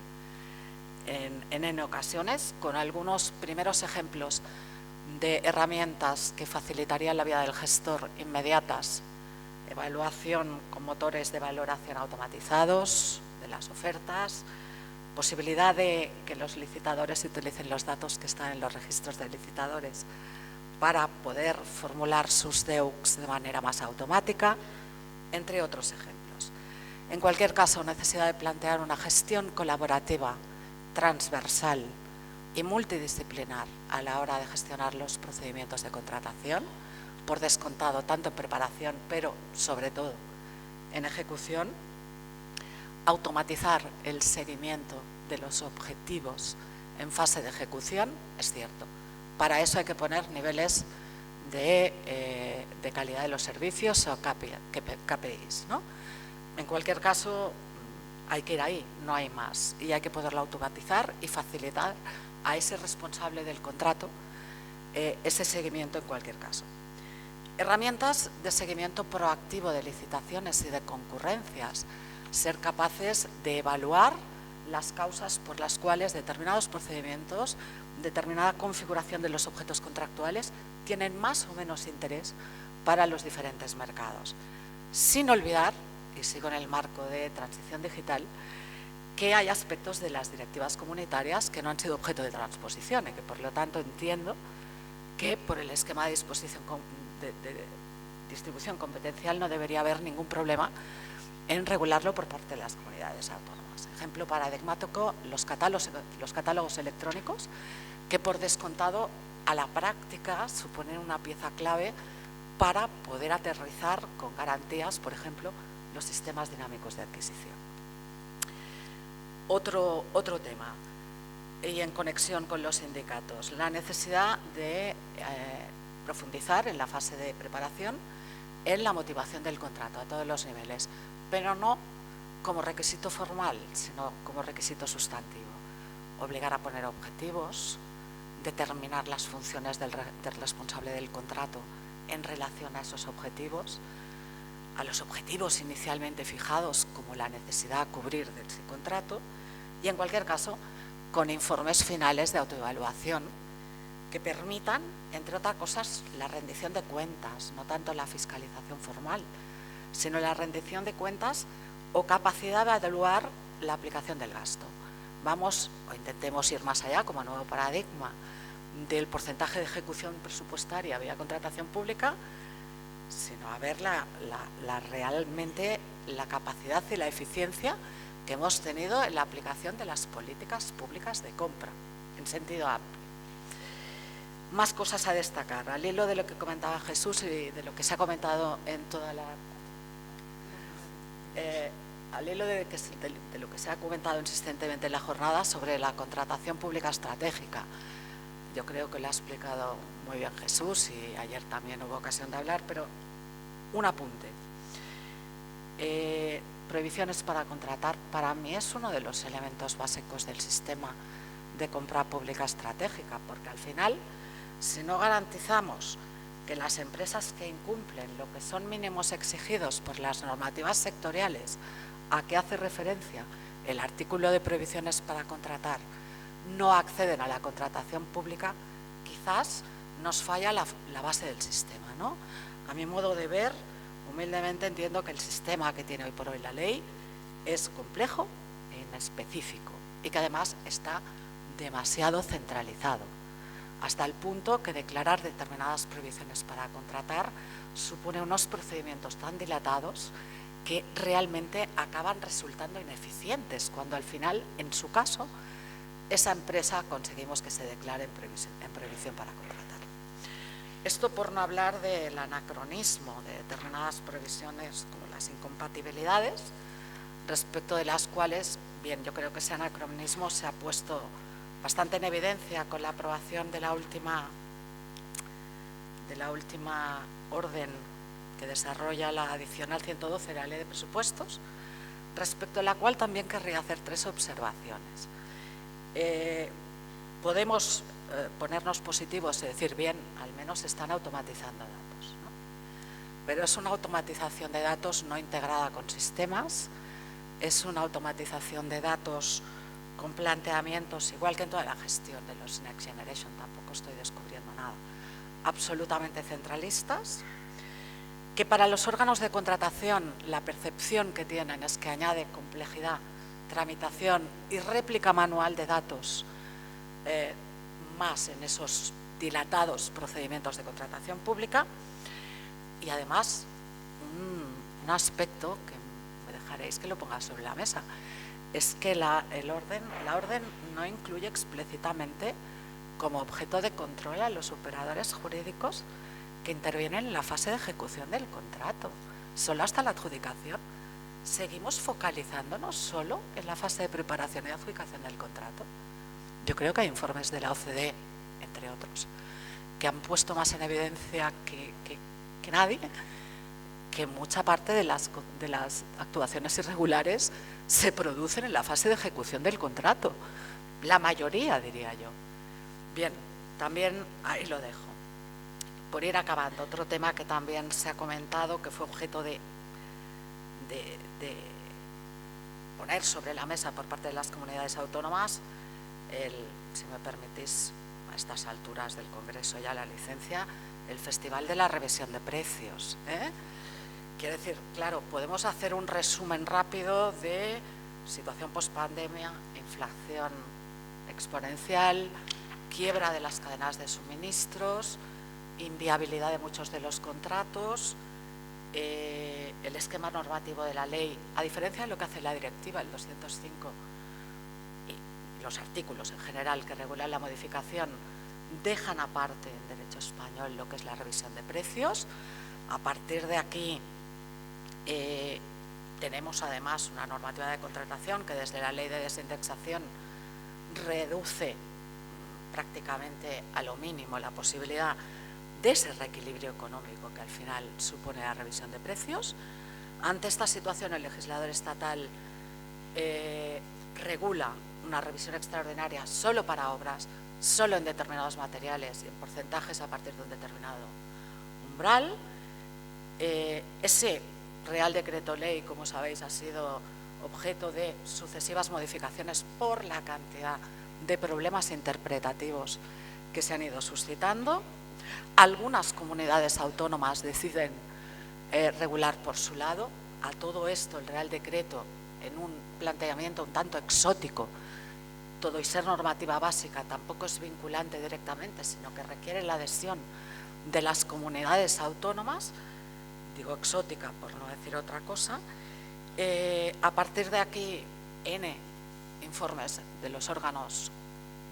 en ocasiones, con algunos primeros ejemplos de herramientas que facilitarían la vida del gestor inmediatas. Evaluación con motores de valoración automatizados de las ofertas, posibilidad de que los licitadores utilicen los datos que están en los registros de licitadores para poder formular sus DEUCs de manera más automática, entre otros ejemplos. En cualquier caso, necesidad de plantear una gestión colaborativa, transversal y multidisciplinar a la hora de gestionar los procedimientos de contratación, por descontado tanto en preparación, pero sobre todo en ejecución. Automatizar el seguimiento de los objetivos en fase de ejecución, es cierto. Para eso hay que poner niveles de calidad de los servicios o KPIs, ¿no? En cualquier caso, hay que ir ahí, no hay más. Y hay que poderlo automatizar y facilitar a ese responsable del contrato ese seguimiento en cualquier caso. Herramientas de seguimiento proactivo de licitaciones y de concurrencias. Ser capaces de evaluar las causas por las cuales determinados procedimientos, determinada configuración de los objetos contractuales tienen más o menos interés para los diferentes mercados. Sin olvidar, y sigo en el marco de transición digital, que hay aspectos de las directivas comunitarias que no han sido objeto de transposición y que por lo tanto entiendo que por el esquema de distribución competencial no debería haber ningún problema en regularlo por parte de las comunidades autónomas. Ejemplo paradigmático, los catálogos electrónicos, que por descontado a la práctica suponen una pieza clave para poder aterrizar con garantías, por ejemplo, los sistemas dinámicos de adquisición. Otro tema, y en conexión con los sindicatos, la necesidad de profundizar en la fase de preparación en la motivación del contrato a todos los niveles, pero no como requisito formal, sino como requisito sustantivo. Obligar a poner objetivos, determinar las funciones del responsable del contrato en relación a esos objetivos, a los objetivos inicialmente fijados como la necesidad a cubrir del contrato y en cualquier caso con informes finales de autoevaluación que permitan, entre otras cosas, la rendición de cuentas, no tanto la fiscalización formal, sino la rendición de cuentas o capacidad de evaluar la aplicación del gasto. Vamos o intentemos ir más allá como nuevo paradigma del porcentaje de ejecución presupuestaria vía contratación pública, sino a ver realmente la capacidad y la eficiencia que hemos tenido en la aplicación de las políticas públicas de compra, en sentido amplio. Más cosas a destacar, al hilo de lo que comentaba Jesús y de lo que se ha comentado en toda la... al hilo de lo que se ha comentado insistentemente en la jornada sobre la contratación pública estratégica. Yo creo que lo ha explicado muy bien Jesús y ayer también hubo ocasión de hablar, pero un apunte. Prohibiciones para contratar, para mí es uno de los elementos básicos del sistema de compra pública estratégica, porque al final, si no garantizamos que las empresas que incumplen lo que son mínimos exigidos por las normativas sectoriales a que hace referencia el artículo de prohibiciones para contratar, no acceden a la contratación pública, quizás nos falla la base del sistema, ¿no? A mi modo de ver, humildemente entiendo que el sistema que tiene hoy por hoy la ley es complejo e inespecífico y que además está demasiado centralizado, hasta el punto que declarar determinadas prohibiciones para contratar supone unos procedimientos tan dilatados que realmente acaban resultando ineficientes, cuando al final, en su caso, esa empresa conseguimos que se declare en prohibición para contratar. Esto por no hablar del anacronismo de determinadas provisiones como las incompatibilidades, respecto de las cuales, bien, yo creo que ese anacronismo se ha puesto bastante en evidencia con la aprobación de la última orden que desarrolla la adicional 112 de la Ley de Presupuestos, respecto a la cual también querría hacer 3 observaciones. Podemos ponernos positivos y decir, bien, al menos se están automatizando datos, ¿no? Pero es una automatización de datos no integrada con sistemas, es una automatización de datos con planteamientos, igual que en toda la gestión de los Next Generation, tampoco estoy descubriendo nada, absolutamente centralistas, que para los órganos de contratación la percepción que tienen es que añade complejidad, tramitación y réplica manual de datos más en esos dilatados procedimientos de contratación pública y además un aspecto que me dejaréis que lo ponga sobre la mesa, es que la orden no incluye explícitamente como objeto de control a los operadores jurídicos que intervienen en la fase de ejecución del contrato, solo hasta la adjudicación. Seguimos focalizándonos solo en la fase de preparación y adjudicación del contrato. Yo creo que hay informes de la OCDE, entre otros, que han puesto más en evidencia que nadie que mucha parte de las actuaciones irregulares se producen en la fase de ejecución del contrato. La mayoría, diría yo. Bien, también ahí lo dejo. Por ir acabando, otro tema que también se ha comentado, que fue objeto de poner sobre la mesa por parte de las comunidades autónomas, si me permitís, a estas alturas del Congreso ya la licencia, el Festival de la Revisión de Precios. Quiero decir, claro, podemos hacer un resumen rápido de situación pospandemia, inflación exponencial, quiebra de las cadenas de suministros, inviabilidad de muchos de los contratos, el esquema normativo de la ley, a diferencia de lo que hace la directiva, el 205, y los artículos en general que regulan la modificación, dejan aparte en derecho español lo que es la revisión de precios. A partir de aquí tenemos además una normativa de contratación que desde la ley de desindexación reduce prácticamente a lo mínimo la posibilidad de ese reequilibrio económico que al final supone la revisión de precios. Ante esta situación, el legislador estatal regula una revisión extraordinaria solo para obras, solo en determinados materiales y en porcentajes a partir de un determinado umbral. Ese Real Decreto Ley, como sabéis, ha sido objeto de sucesivas modificaciones por la cantidad de problemas interpretativos que se han ido suscitando. Algunas comunidades autónomas deciden regular por su lado. A todo esto, el Real Decreto, en un planteamiento un tanto exótico, todo y ser normativa básica, tampoco es vinculante directamente, sino que requiere la adhesión de las comunidades autónomas, digo exótica por no decir otra cosa. A partir de aquí, N informes de los órganos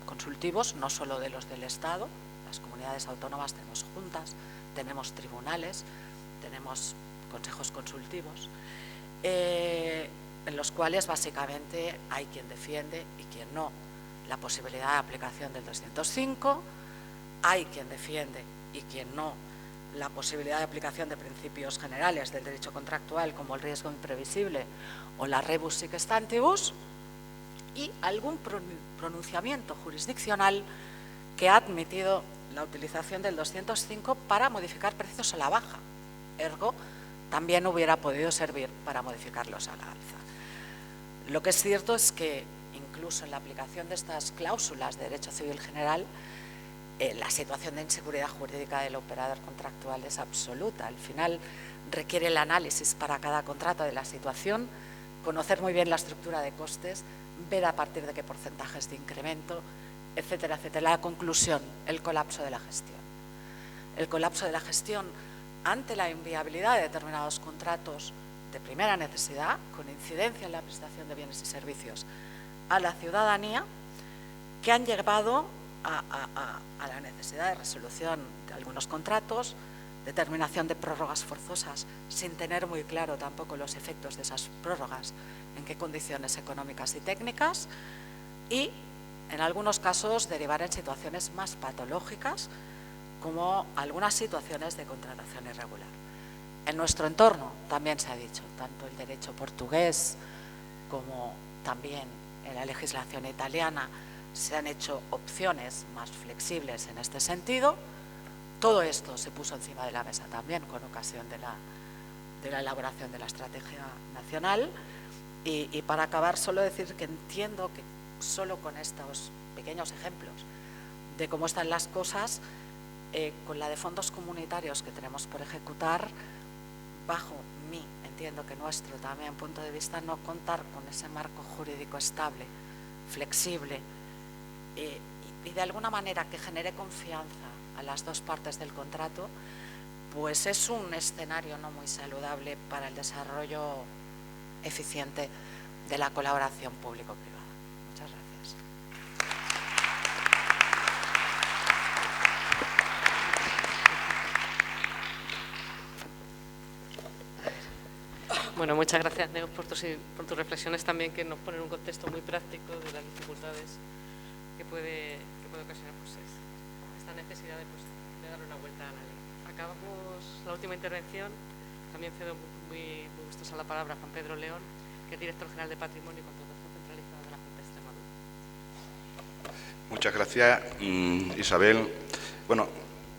consultivos, no solo de los del Estado. Las comunidades autónomas tenemos juntas, tenemos tribunales, tenemos consejos consultivos, en los cuales básicamente hay quien defiende y quien no la posibilidad de aplicación del 205, hay quien defiende y quien no la posibilidad de aplicación de principios generales del derecho contractual como el riesgo imprevisible o la rebus sic stantibus, y algún pronunciamiento jurisdiccional que ha admitido la utilización del 205 para modificar precios a la baja, ergo también hubiera podido servir para modificarlos a la alza. Lo que es cierto es que incluso en la aplicación de estas cláusulas de derecho civil general, la situación de inseguridad jurídica del operador contractual es absoluta. Al final requiere el análisis para cada contrato de la situación, conocer muy bien la estructura de costes, ver a partir de qué porcentajes de incremento, etcétera, etcétera. La conclusión, el colapso de la gestión. El colapso de la gestión ante la inviabilidad de determinados contratos de primera necesidad, con incidencia en la prestación de bienes y servicios a la ciudadanía, que han llevado a la necesidad de resolución de algunos contratos, determinación de prórrogas forzosas, sin tener muy claro tampoco los efectos de esas prórrogas, en qué condiciones económicas y técnicas, y en algunos casos derivar en situaciones más patológicas, como algunas situaciones de contratación irregular. En nuestro entorno también se ha dicho, tanto el derecho portugués como también en la legislación italiana se han hecho opciones más flexibles en este sentido. Todo esto se puso encima de la mesa también con ocasión de la elaboración de la estrategia nacional. Y para acabar, solo decir que entiendo que solo con estos pequeños ejemplos de cómo están las cosas, con la de fondos comunitarios que tenemos por ejecutar, bajo mi, entiendo que nuestro también punto de vista, no contar con ese marco jurídico estable, flexible y y de alguna manera que genere confianza a las dos partes del contrato, pues es un escenario no muy saludable para el desarrollo eficiente de la colaboración público-privada. Muchas gracias. Bueno, muchas gracias, Neus, por tus reflexiones también, que nos ponen en un contexto muy práctico de las dificultades que puede ocasionar pues, esta necesidad de darle una vuelta a la ley. Acabamos la última intervención. También cedo muy gustosa la palabra a Juan Pedro León, que es director general de Patrimonio y Contratación Centralizada de la Junta de Extremadura. Muchas gracias, Isabel. Bueno,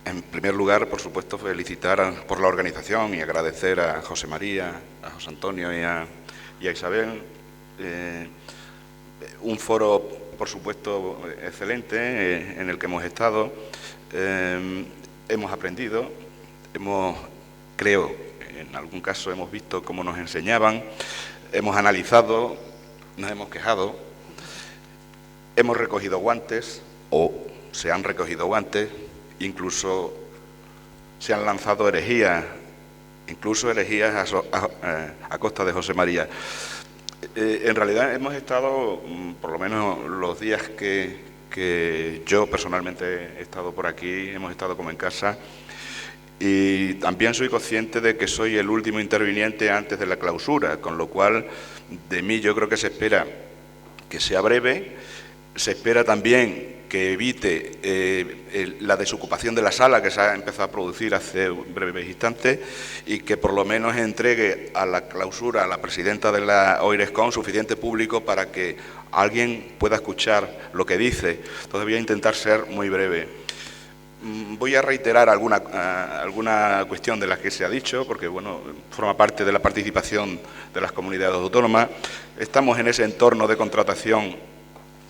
en primer lugar, por supuesto, felicitar por la organización y agradecer a José María, a José Antonio y a Isabel. Un foro, por supuesto, excelente en el que hemos estado. Hemos aprendido, creo, en algún caso hemos visto cómo nos enseñaban, hemos analizado, nos hemos quejado, hemos recogido guantes o se han recogido guantes. Incluso se han lanzado herejías, a costa de José María. En realidad hemos estado, por lo menos los días que yo personalmente he estado por aquí, hemos estado como en casa, y también soy consciente de que soy el último interviniente antes de la clausura, con lo cual de mí yo creo que se espera que sea breve, se espera también que evite la desocupación de la sala que se ha empezado a producir hace breves instantes y que por lo menos entregue a la clausura, a la presidenta de la OIRESCON, suficiente público para que alguien pueda escuchar lo que dice. Entonces voy a intentar ser muy breve. Voy a reiterar alguna cuestión de las que se ha dicho, porque bueno, forma parte de la participación de las comunidades autónomas. Estamos en ese entorno de contratación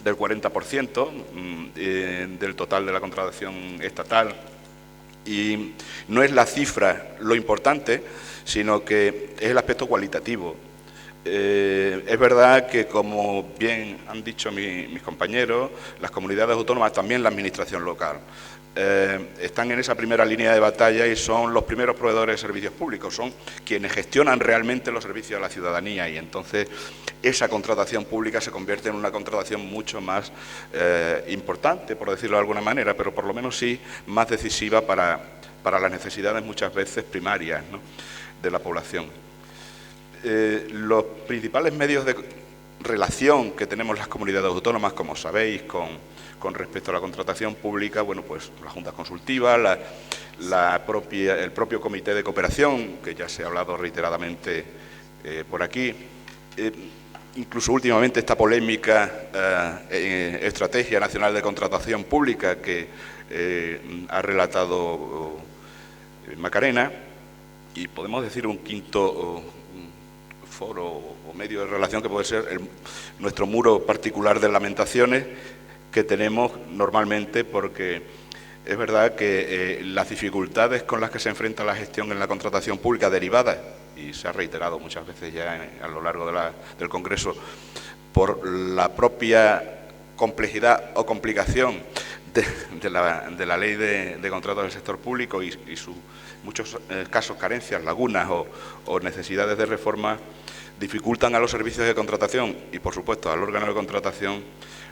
del 40% del total de la contratación estatal, y no es la cifra lo importante, sino que es el aspecto cualitativo. Es verdad que, como bien han dicho mis compañeros, las comunidades autónomas, también la administración local, están en esa primera línea de batalla y son los primeros proveedores de servicios públicos, son quienes gestionan realmente los servicios a la ciudadanía, y entonces esa contratación pública se convierte en una contratación mucho más importante, por decirlo de alguna manera, pero por lo menos sí más decisiva para las necesidades muchas veces primarias, ¿no?, de la población. Los principales medios de relación que tenemos las comunidades autónomas, como sabéis, con respecto a la contratación pública, bueno, pues la Junta Consultiva, el propio Comité de Cooperación, que ya se ha hablado reiteradamente por aquí, incluso últimamente esta polémica Estrategia Nacional de Contratación Pública que ha relatado Macarena, y podemos decir un quinto foro o medio de relación que puede ser nuestro muro particular de lamentaciones que tenemos normalmente, porque es verdad que las dificultades con las que se enfrenta la gestión en la contratación pública derivadas, y se ha reiterado muchas veces ya a lo largo del Congreso, por la propia complejidad o complicación de la ley de contratos del sector público y sus muchos casos carencias, lagunas o necesidades de reforma, dificultan a los servicios de contratación y, por supuesto, al órgano de contratación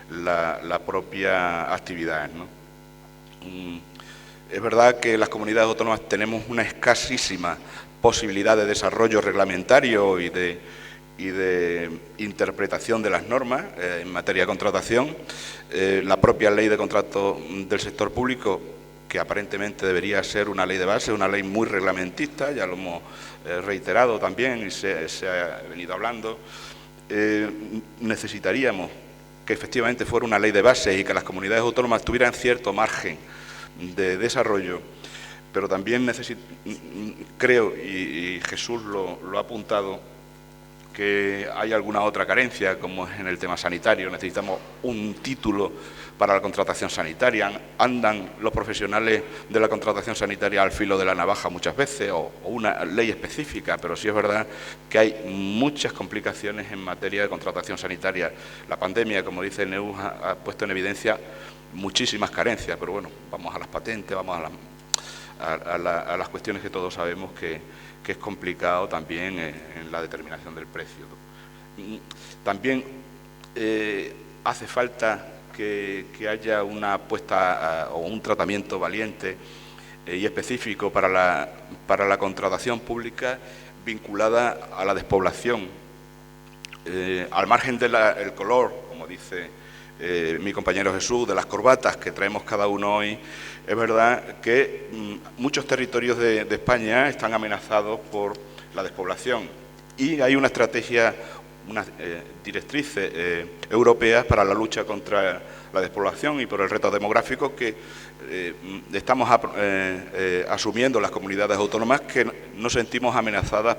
la propia actividad, ¿no? Es verdad que las comunidades autónomas tenemos una escasísima posibilidad de desarrollo reglamentario y de interpretación de las normas en materia de contratación. La propia ley de contrato del sector público, que aparentemente debería ser una ley de base, una ley muy reglamentista, ya lo hemos reiterado también y se ha venido hablando, necesitaríamos que efectivamente fuera una ley de base y que las comunidades autónomas tuvieran cierto margen de desarrollo, pero también creo, y Jesús lo ha apuntado, que hay alguna otra carencia, como es en el tema sanitario. Necesitamos un título para la contratación sanitaria. Andan los profesionales de la contratación sanitaria al filo de la navaja muchas veces, o una ley específica, pero sí es verdad que hay muchas complicaciones en materia de contratación sanitaria. La pandemia, como dice el NEU, ha puesto en evidencia muchísimas carencias, pero bueno, vamos a las patentes, vamos a las cuestiones que todos sabemos que es complicado también en la determinación del precio. También hace falta que haya una apuesta o un tratamiento valiente y específico para la contratación pública vinculada a la despoblación. Al margen del color, como dice mi compañero Jesús, de las corbatas que traemos cada uno hoy, es verdad que muchos territorios de España están amenazados por la despoblación y hay una estrategia, unas directrices europeas para la lucha contra la despoblación y por el reto demográfico que estamos asumiendo las comunidades autónomas, que nos sentimos amenazadas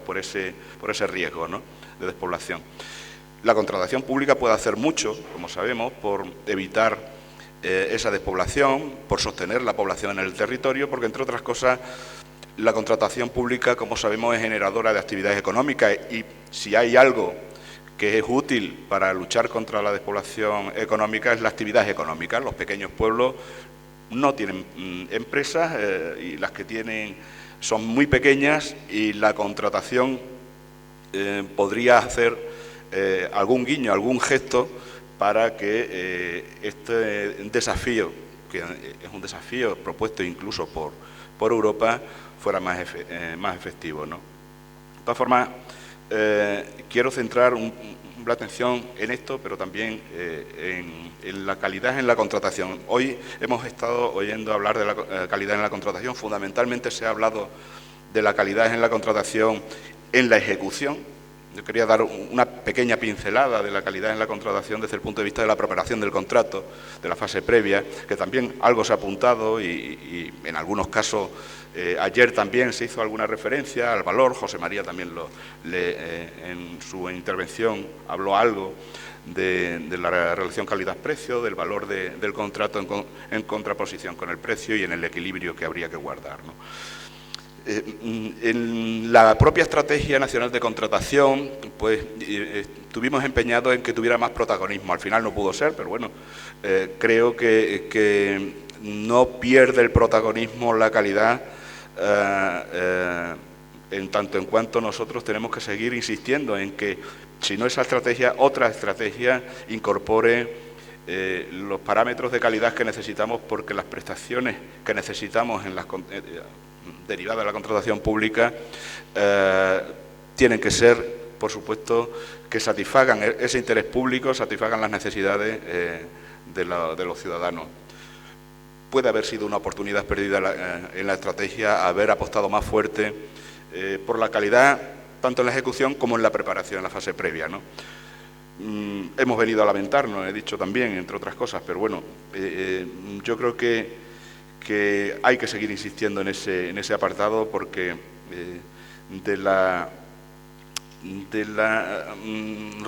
por ese riesgo, ¿no?, de despoblación. La contratación pública puede hacer mucho, como sabemos, por evitar esa despoblación, por sostener la población en el territorio, porque, entre otras cosas, la contratación pública, como sabemos, es generadora de actividades económicas y si hay algo que es útil para luchar contra la despoblación económica es la actividad económica. Los pequeños pueblos no tienen empresas y las que tienen son muy pequeñas y la contratación podría hacer algún guiño, algún gesto para que este desafío, que es un desafío propuesto incluso por Europa, fuera más efectivo, ¿no? De todas formas, quiero centrar la atención en esto, pero también en la calidad en la contratación. Hoy hemos estado oyendo hablar de la calidad en la contratación. Fundamentalmente se ha hablado de la calidad en la contratación en la ejecución. Yo quería dar una pequeña pincelada de la calidad en la contratación desde el punto de vista de la preparación del contrato, de la fase previa, que también algo se ha apuntado y en algunos casos ayer también se hizo alguna referencia al valor. José María también en su intervención habló algo de la relación calidad-precio, del valor del contrato en contraposición con el precio y en el equilibrio que habría que guardar, ¿no? En la propia Estrategia Nacional de Contratación, pues estuvimos empeñados en que tuviera más protagonismo. Al final no pudo ser, pero bueno, creo que no pierde el protagonismo la calidad, en tanto en cuanto nosotros tenemos que seguir insistiendo en que, si no esa estrategia, otra estrategia incorpore los parámetros de calidad que necesitamos, porque las prestaciones que necesitamos en las derivadas de la contratación pública tienen que ser, por supuesto, que satisfagan ese interés público, satisfagan las necesidades de los ciudadanos. Puede haber sido una oportunidad perdida en la estrategia haber apostado más fuerte por la calidad, tanto en la ejecución como en la preparación, en la fase previa, ¿no? Hemos venido a lamentarnos, he dicho también, entre otras cosas, pero bueno, yo creo que hay que seguir insistiendo en ese apartado, porque de la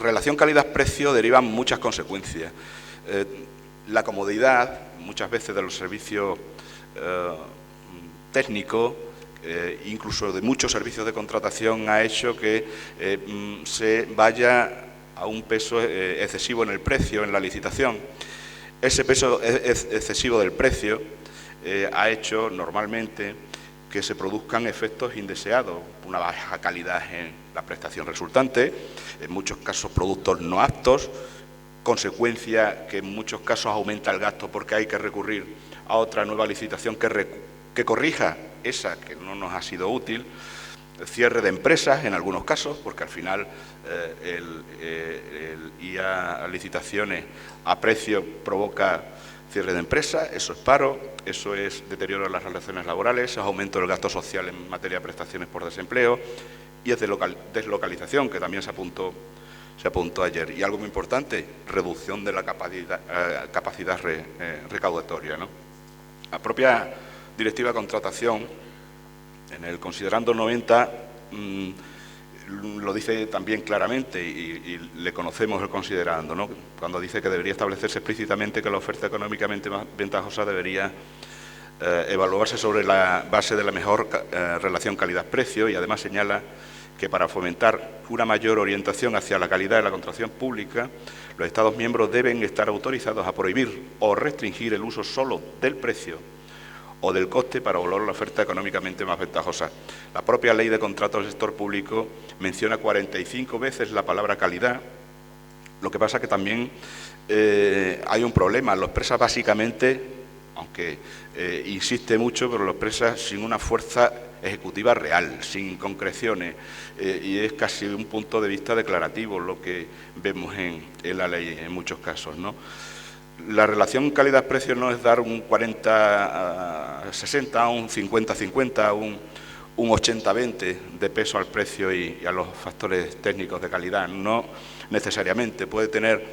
relación calidad-precio derivan muchas consecuencias. La comodidad, muchas veces, de los servicios técnicos, incluso de muchos servicios de contratación, ha hecho que se vaya a un peso excesivo en el precio, en la licitación. Ese peso excesivo del precio ha hecho normalmente que se produzcan efectos indeseados, una baja calidad en la prestación resultante, en muchos casos productos no aptos, consecuencia que en muchos casos aumenta el gasto porque hay que recurrir a otra nueva licitación que corrija esa que no nos ha sido útil, cierre de empresas en algunos casos, porque al final el ir a licitaciones a precio provoca cierre de empresas, eso es paro, eso es deterioro de las relaciones laborales, eso es aumento del gasto social en materia de prestaciones por desempleo y es deslocalización, que también se apuntó ayer. Y algo muy importante, reducción de la capacidad recaudatoria, ¿no? La propia Directiva de Contratación, en el considerando 90, lo dice también claramente y le conocemos el considerando, ¿no? Cuando dice que debería establecerse explícitamente que la oferta económicamente más ventajosa debería evaluarse sobre la base de la mejor relación calidad-precio, y además señala que para fomentar una mayor orientación hacia la calidad de la contratación pública, los Estados miembros deben estar autorizados a prohibir o restringir el uso solo del precio o del coste para valorar la oferta económicamente más ventajosa. La propia Ley de Contratos del Sector Público menciona 45 veces la palabra calidad. Lo que pasa que también hay un problema. Lo expresa básicamente, aunque insiste mucho, pero lo expresa sin una fuerza ejecutiva real, sin concreciones, y es casi un punto de vista declarativo lo que vemos en la ley en muchos casos, ¿no? La relación calidad-precio no es dar un 40-60, un 50-50, un 80-20 de peso al precio y a los factores técnicos de calidad. No necesariamente. Puede tener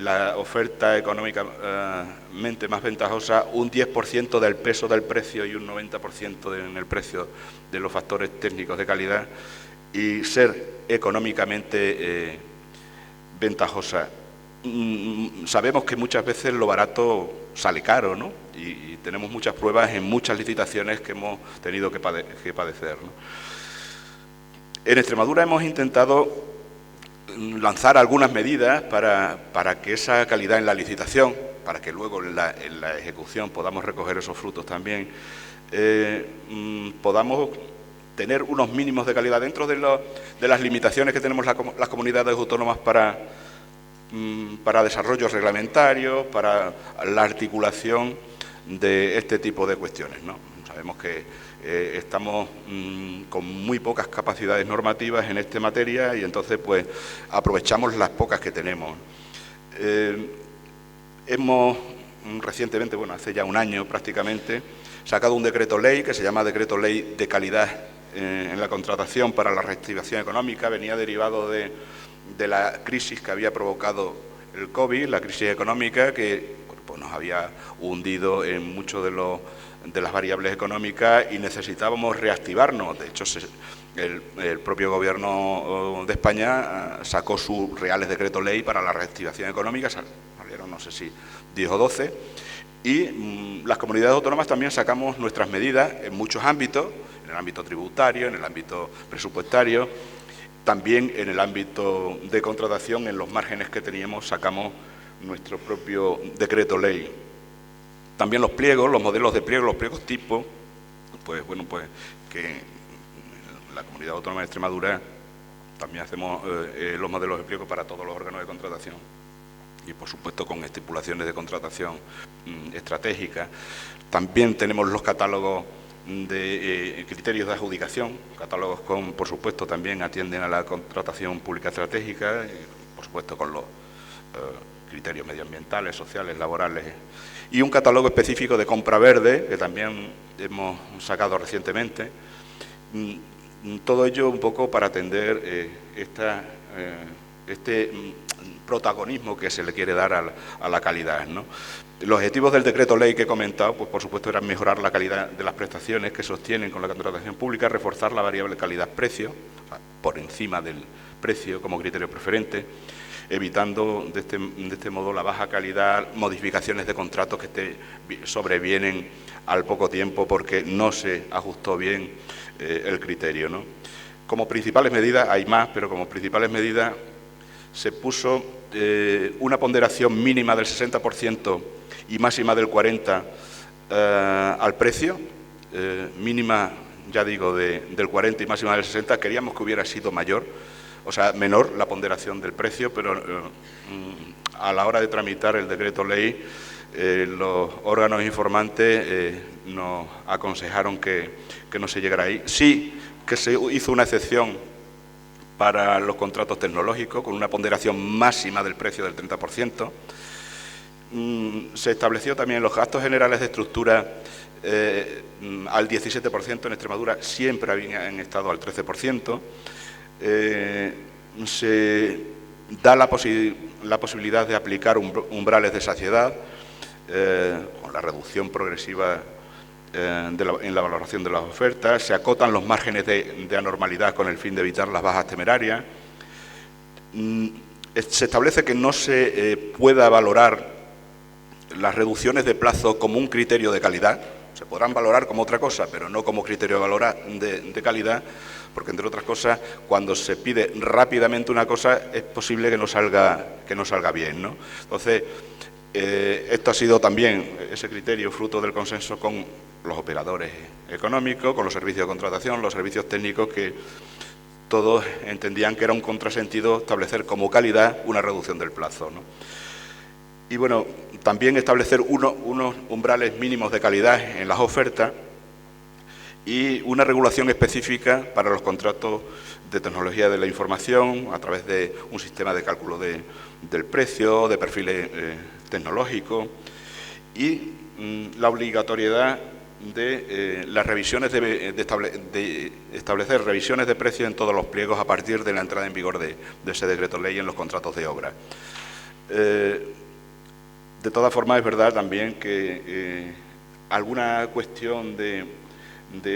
la oferta económicamente más ventajosa un 10% del peso del precio y un 90% en el precio de los factores técnicos de calidad y ser económicamente ventajosa. Sabemos que muchas veces lo barato sale caro, ¿no? Y tenemos muchas pruebas en muchas licitaciones que hemos tenido que padecer, ¿no? En Extremadura hemos intentado lanzar algunas medidas para que esa calidad en la licitación, para que luego en la ejecución podamos recoger esos frutos también, podamos tener unos mínimos de calidad dentro de las limitaciones que tenemos las comunidades autónomas para desarrollos reglamentarios, para la articulación de este tipo de cuestiones, ¿no? Sabemos que estamos con muy pocas capacidades normativas en esta materia y entonces pues aprovechamos las pocas que tenemos. Hemos recientemente, bueno, hace ya un año prácticamente, sacado un decreto ley que se llama Decreto Ley de Calidad en la Contratación para la Reactivación Económica. Venía derivado de la crisis que había provocado el COVID, la crisis económica que pues, nos había hundido en muchos de las variables económicas y necesitábamos reactivarnos. De hecho, el propio Gobierno de España sacó sus reales decretos ley para la reactivación económica, salieron no sé si 10 o 12, y las comunidades autónomas también sacamos nuestras medidas en muchos ámbitos, en el ámbito tributario, en el ámbito presupuestario. También en el ámbito de contratación, en los márgenes que teníamos, sacamos nuestro propio decreto ley. También los pliegos, los modelos de pliego, los pliegos tipo, pues bueno, pues que en la Comunidad Autónoma de Extremadura también hacemos los modelos de pliego para todos los órganos de contratación y por supuesto con estipulaciones de contratación estratégicas. También tenemos los catálogos de criterios de adjudicación, catálogos con, por supuesto, también atienden a la contratación pública estratégica, por supuesto con los criterios medioambientales, sociales, laborales, y un catálogo específico de compra verde, que también hemos sacado recientemente. Todo ello un poco para atender este protagonismo que se le quiere dar a la calidad, ¿no? Los objetivos del decreto ley que he comentado, pues por supuesto eran mejorar la calidad de las prestaciones que sostienen con la contratación pública, reforzar la variable calidad-precio, por encima del precio como criterio preferente, evitando de este modo la baja calidad, modificaciones de contratos que sobrevienen al poco tiempo porque no se ajustó bien el criterio, ¿no? Como principales medidas, hay más, pero como principales medidas se puso una ponderación mínima del 60% y máxima del 40% al precio, mínima, ya digo, del 40 y máxima del 60, queríamos que hubiera sido mayor, o sea, menor la ponderación del precio, pero a la hora de tramitar el decreto ley, los órganos informantes nos aconsejaron que no se llegara ahí. Sí que se hizo una excepción para los contratos tecnológicos, con una ponderación máxima del precio del 30%. Se estableció también los gastos generales de estructura al 17%, en Extremadura siempre habían estado al 13%. Se da la posibilidad de aplicar umbrales de saciedad con la reducción progresiva en la valoración de las ofertas, se acotan los márgenes de anormalidad con el fin de evitar las bajas temerarias. Se establece que no se pueda valorar las reducciones de plazo como un criterio de calidad. Se podrán valorar como otra cosa, pero no como criterio de calidad, porque, entre otras cosas, cuando se pide rápidamente una cosa, es posible que no salga bien, ¿no? Entonces, esto ha sido también ese criterio fruto del consenso con los operadores económicos, con los servicios de contratación, los servicios técnicos, que todos entendían que era un contrasentido establecer como calidad una reducción del plazo, ¿no? Y bueno, también establecer unos umbrales mínimos de calidad en las ofertas y una regulación específica para los contratos de tecnología de la información a través de un sistema de cálculo del precio, de perfiles tecnológicos y la obligatoriedad de las revisiones de establecer revisiones de precios en todos los pliegos a partir de la entrada en vigor de ese decreto ley en los contratos de obra. De todas formas, es verdad también que alguna cuestión de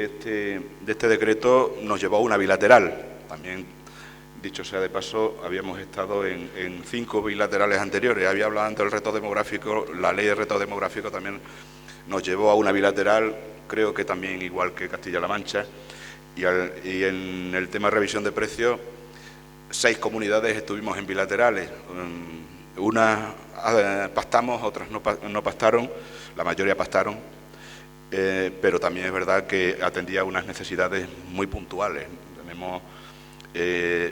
este decreto nos llevó a una bilateral. También, dicho sea de paso, habíamos estado en 5 bilaterales anteriores. Había hablado antes del reto demográfico, la ley de reto demográfico también nos llevó a una bilateral, creo que también igual que Castilla-La Mancha, y en el tema de revisión de precios, 6 comunidades estuvimos en bilaterales. Unas pactamos, otras no pactaron, la mayoría pactaron, pero también es verdad que atendía unas necesidades muy puntuales. Tenemos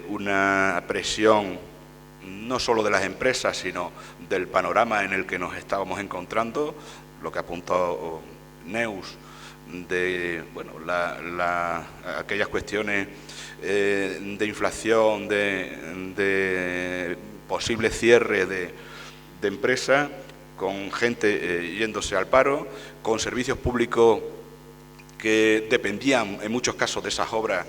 una presión no solo de las empresas, sino del panorama en el que nos estábamos encontrando, lo que ha apuntado Neus, de bueno, aquellas cuestiones de inflación, de posible cierre de empresas, con gente yéndose al paro, con servicios públicos que dependían en muchos casos de esas obras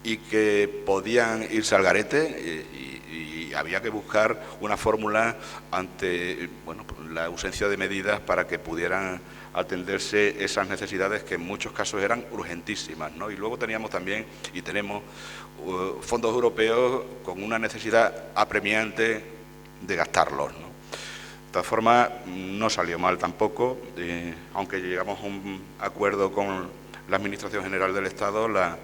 y que podían irse al garete, y había que buscar una fórmula ante la ausencia de medidas para que pudieran atenderse esas necesidades que en muchos casos eran urgentísimas, ¿no? Y luego teníamos también, y tenemos, fondos europeos con una necesidad apremiante de gastarlos, ¿no? De todas formas, no salió mal tampoco, aunque llegamos a un acuerdo con la Administración General del Estado, la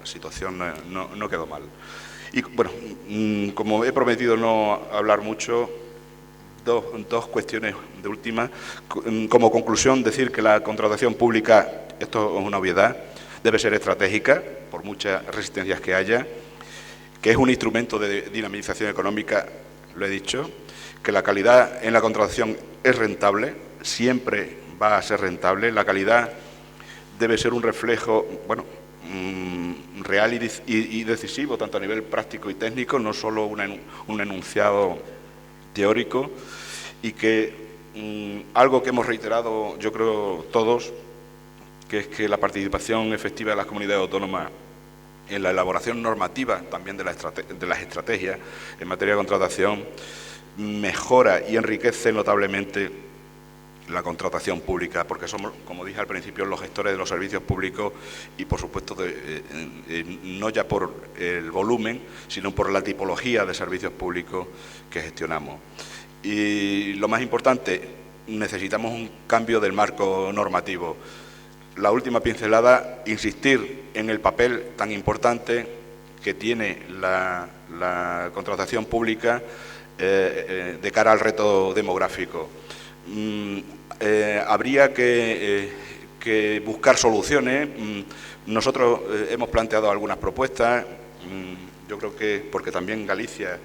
situación no quedó mal. Y bueno, como he prometido no hablar mucho, dos cuestiones de última. Como conclusión, decir que la contratación pública, esto es una obviedad, debe ser estratégica, por muchas resistencias que haya, que es un instrumento de dinamización económica, lo he dicho, que la calidad en la contratación es rentable, siempre va a ser rentable, la calidad debe ser un reflejo, real y decisivo, tanto a nivel práctico y técnico, no solo un enunciado teórico, y que algo que hemos reiterado, yo creo, todos, que es que la participación efectiva de las comunidades autónomas en la elaboración normativa también de las estrategias en materia de contratación mejora y enriquece notablemente la contratación pública, porque somos, como dije al principio, los gestores de los servicios públicos y, por supuesto, no ya por el volumen, sino por la tipología de servicios públicos que gestionamos. Y lo más importante, necesitamos un cambio del marco normativo. La última pincelada, insistir en el papel tan importante que tiene la contratación pública de cara al reto demográfico. Habría que buscar soluciones. Nosotros hemos planteado algunas propuestas. Yo creo que, porque también Galicia,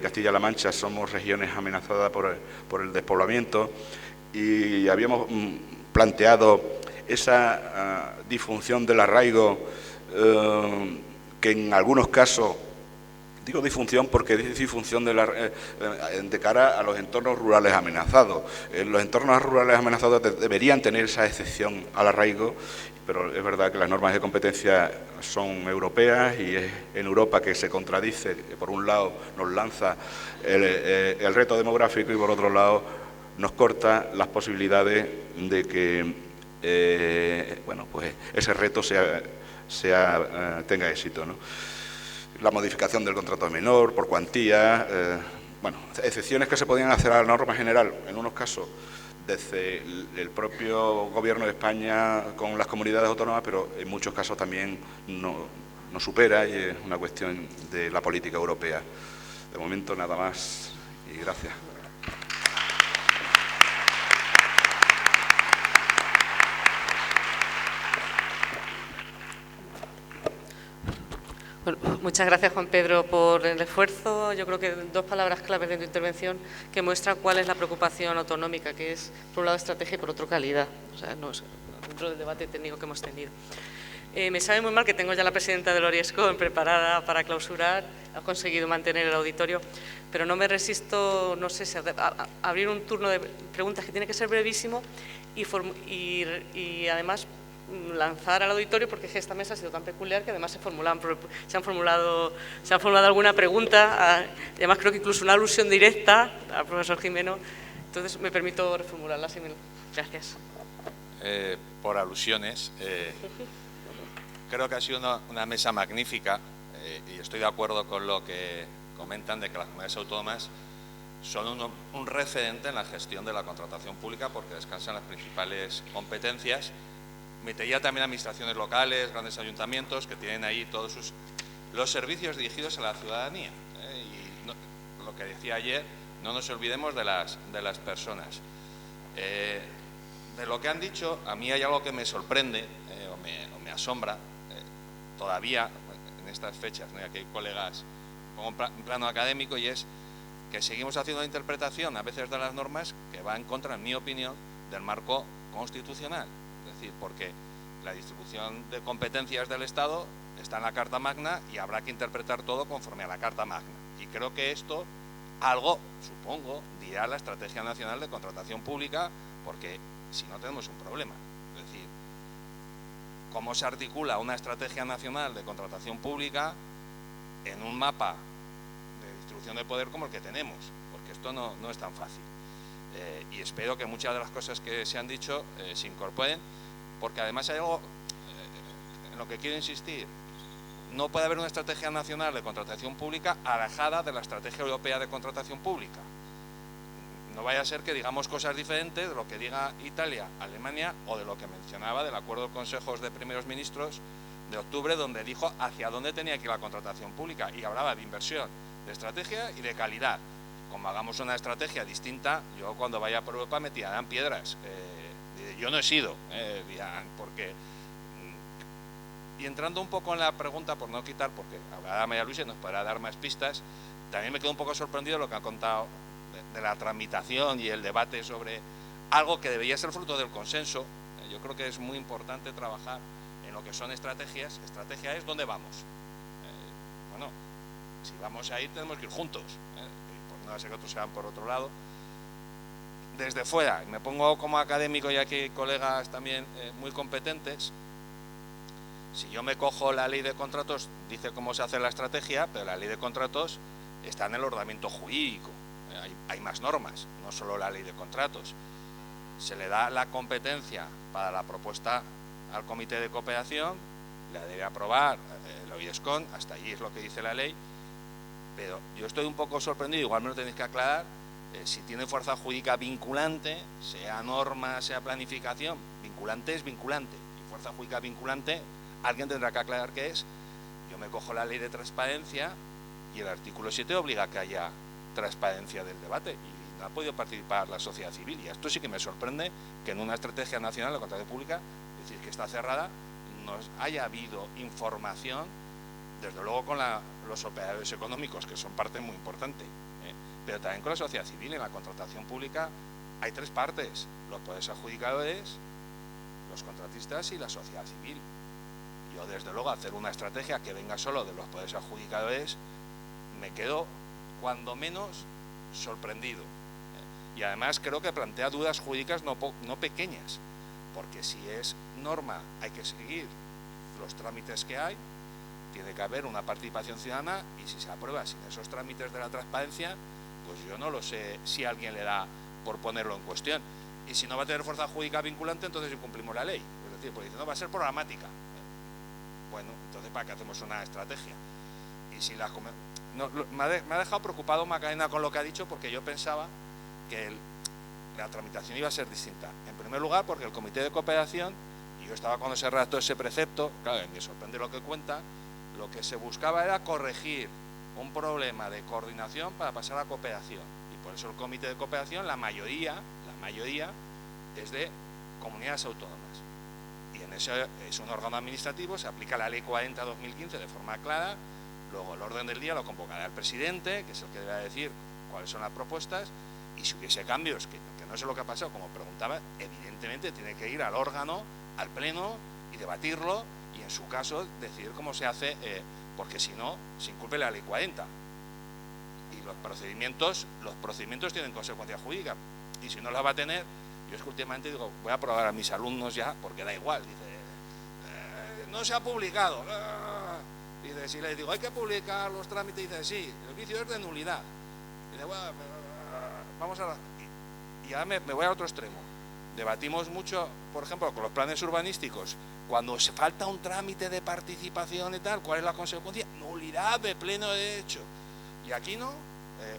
Castilla-La Mancha, somos regiones amenazadas por el despoblamiento, y habíamos planteado esa disfunción del arraigo que en algunos casos, digo disfunción porque es disfunción de cara a los entornos rurales amenazados. Los entornos rurales amenazados deberían tener esa excepción al arraigo, pero es verdad que las normas de competencia son europeas y es en Europa que se contradice, que por un lado nos lanza el reto demográfico y por otro lado nos corta las posibilidades de que bueno, pues ese reto tenga éxito, ¿no? La modificación del contrato menor por cuantía, bueno, excepciones que se podían hacer a la norma general, en unos casos desde el propio Gobierno de España con las comunidades autónomas, pero en muchos casos también no supera, y es una cuestión de la política europea. De momento nada más y gracias. Bueno, muchas gracias, Juan Pedro, por el esfuerzo. Yo creo que dos palabras claves de tu intervención que muestran cuál es la preocupación autonómica, que es, por un lado, estrategia y por otro, calidad. O sea, no es dentro del debate técnico que hemos tenido. Me sabe muy mal que tengo ya la presidenta del Oriescon preparada para clausurar. Ha conseguido mantener el auditorio, pero no me resisto, no sé, a abrir un turno de preguntas que tiene que ser brevísimo y además lanzar al auditorio, porque esta mesa ha sido tan peculiar que además se han formulado alguna pregunta, además creo que incluso una alusión directa al profesor Gimeno. Entonces me permito reformularla. Gracias. Por alusiones, creo que ha sido una mesa magnífica y estoy de acuerdo con lo que comentan de que las comunidades autónomas son un referente en la gestión de la contratación pública porque descansan las principales competencias. Metería también administraciones locales, grandes ayuntamientos que tienen ahí todos los servicios dirigidos a la ciudadanía. Y lo que decía ayer, no nos olvidemos de las personas. De lo que han dicho, a mí hay algo que me sorprende o me asombra todavía en estas fechas, ¿no? Aquí hay colegas en plano académico, y es que seguimos haciendo una interpretación a veces de las normas que va en contra, en mi opinión, del marco constitucional. Es decir, porque la distribución de competencias del Estado está en la Carta Magna y habrá que interpretar todo conforme a la Carta Magna. Y creo que esto, algo, supongo, dirá la Estrategia Nacional de Contratación Pública, porque si no tenemos un problema. Es decir, ¿cómo se articula una Estrategia Nacional de Contratación Pública en un mapa de distribución de poder como el que tenemos? Porque esto no es tan fácil. Y espero que muchas de las cosas que se han dicho se incorporen, porque además hay algo en lo que quiero insistir. No puede haber una estrategia nacional de contratación pública alejada de la estrategia europea de contratación pública. No vaya a ser que digamos cosas diferentes de lo que diga Italia, Alemania, o de lo que mencionaba del acuerdo de consejos de primeros ministros de octubre, donde dijo hacia dónde tenía que ir la contratación pública y hablaba de inversión, de estrategia y de calidad. Como hagamos una estrategia distinta, yo cuando vaya por Europa me tirarán piedras. Yo no he sido, porque... Y entrando un poco en la pregunta, por no quitar, porque hablará María Luisa y nos podrá dar más pistas, también me quedo un poco sorprendido de lo que ha contado de la tramitación y el debate sobre algo que debería ser fruto del consenso. Yo creo que es muy importante trabajar en lo que son estrategias. Estrategia es dónde vamos. Bueno, si vamos a ir tenemos que ir juntos. Por no ser que otros se van por otro lado. Desde fuera, y me pongo como académico y aquí hay colegas también muy competentes. Si yo me cojo la ley de contratos, dice cómo se hace la estrategia, pero la ley de contratos está en el ordenamiento jurídico. Hay más normas, no solo la ley de contratos. Se le da la competencia para la propuesta al comité de cooperación, la debe aprobar el Oriescon, hasta allí es lo que dice la ley, pero yo estoy un poco sorprendido, igual me lo tenéis que aclarar, si tiene fuerza jurídica vinculante, sea norma, sea planificación, vinculante es vinculante, y fuerza jurídica vinculante, alguien tendrá que aclarar qué es. Yo me cojo la ley de transparencia y el artículo 7 obliga a que haya transparencia del debate y no ha podido participar la sociedad civil, y esto sí que me sorprende que en una estrategia nacional de contratación pública, es decir, que está cerrada, no haya habido información, desde luego con los operadores económicos, que son parte muy importante, pero también con la sociedad civil. En la contratación pública hay tres partes: los poderes adjudicadores, los contratistas y la sociedad civil. Yo, desde luego, hacer una estrategia que venga solo de los poderes adjudicadores, me quedo cuando menos sorprendido. Y además creo que plantea dudas jurídicas no pequeñas, porque si es norma hay que seguir los trámites que hay, tiene que haber una participación ciudadana, y si se aprueba sin esos trámites de la transparencia, pues yo no lo sé si alguien le da por ponerlo en cuestión. Y si no va a tener fuerza jurídica vinculante, entonces incumplimos la ley. Es decir, porque dice, no, va a ser programática. Bueno, entonces ¿para qué hacemos una estrategia? Y si la... No, me ha dejado preocupado Macarena con lo que ha dicho, porque yo pensaba que la tramitación iba a ser distinta. En primer lugar, porque el Comité de Cooperación, y yo estaba cuando se redactó ese precepto, claro, me sorprende lo que cuenta, lo que se buscaba era corregir un problema de coordinación para pasar a cooperación. Y por eso el Comité de Cooperación, la mayoría es de comunidades autónomas. Y en ese es un órgano administrativo, se aplica la Ley 40/2015 de forma clara. Luego el orden del día lo convocará el presidente, que es el que debe decir cuáles son las propuestas, y si hubiese cambios, que no sé lo que ha pasado, como preguntaba, evidentemente tiene que ir al órgano, al pleno, y debatirlo, y en su caso decidir cómo se hace, porque si no, se incumple la Ley 40. Y los procedimientos tienen consecuencias jurídicas, y si no las va a tener, yo es que últimamente digo, voy a probar a mis alumnos ya, porque da igual, dice, no se ha publicado. Dice, si les digo, hay que publicar los trámites, dice, sí, el vicio es de nulidad. Dice, bueno, vamos a... Y ahora me voy a otro extremo. Debatimos mucho, por ejemplo, con los planes urbanísticos, cuando se falta un trámite de participación y tal, ¿cuál es la consecuencia? Nulidad de pleno derecho. Y aquí no,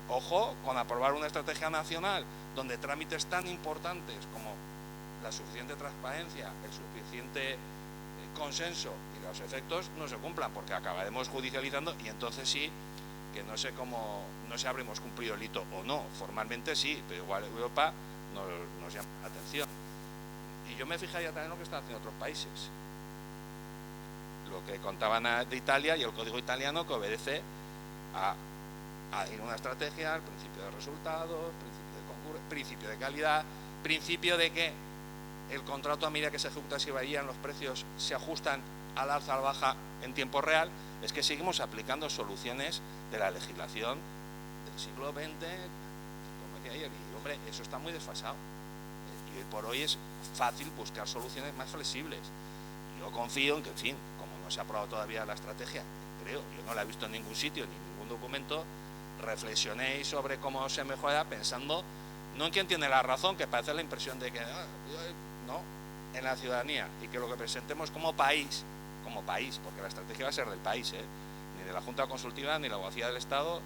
ojo con aprobar una estrategia nacional donde trámites tan importantes como la suficiente transparencia, el suficiente consenso y los efectos no se cumplan, porque acabaremos judicializando y entonces sí, que no sé cómo, no sé si habremos cumplido el hito o no, formalmente sí, pero igual Europa nos llama la atención. Y yo me fijaría también en lo que están haciendo otros países. Lo que contaban de Italia y el código italiano, que obedece a ir una estrategia, al principio de resultados, principio de calidad, principio de que el contrato a medida que se ejecuta si varían los precios se ajustan al alza o al baja en tiempo real. Es que seguimos aplicando soluciones de la legislación del siglo XX, como decía ayer, y hombre, eso está muy desfasado. Y hoy por hoy es fácil buscar soluciones más flexibles. Yo confío en que, en fin, como no se ha aprobado todavía la estrategia, creo, yo no la he visto en ningún sitio, ni en ningún documento, reflexionéis sobre cómo se mejora pensando no en quién tiene la razón, que parece la impresión de que no, en la ciudadanía, y que lo que presentemos como país, porque la estrategia va a ser del país, ni de la Junta Consultiva ni la abogacía del Estado,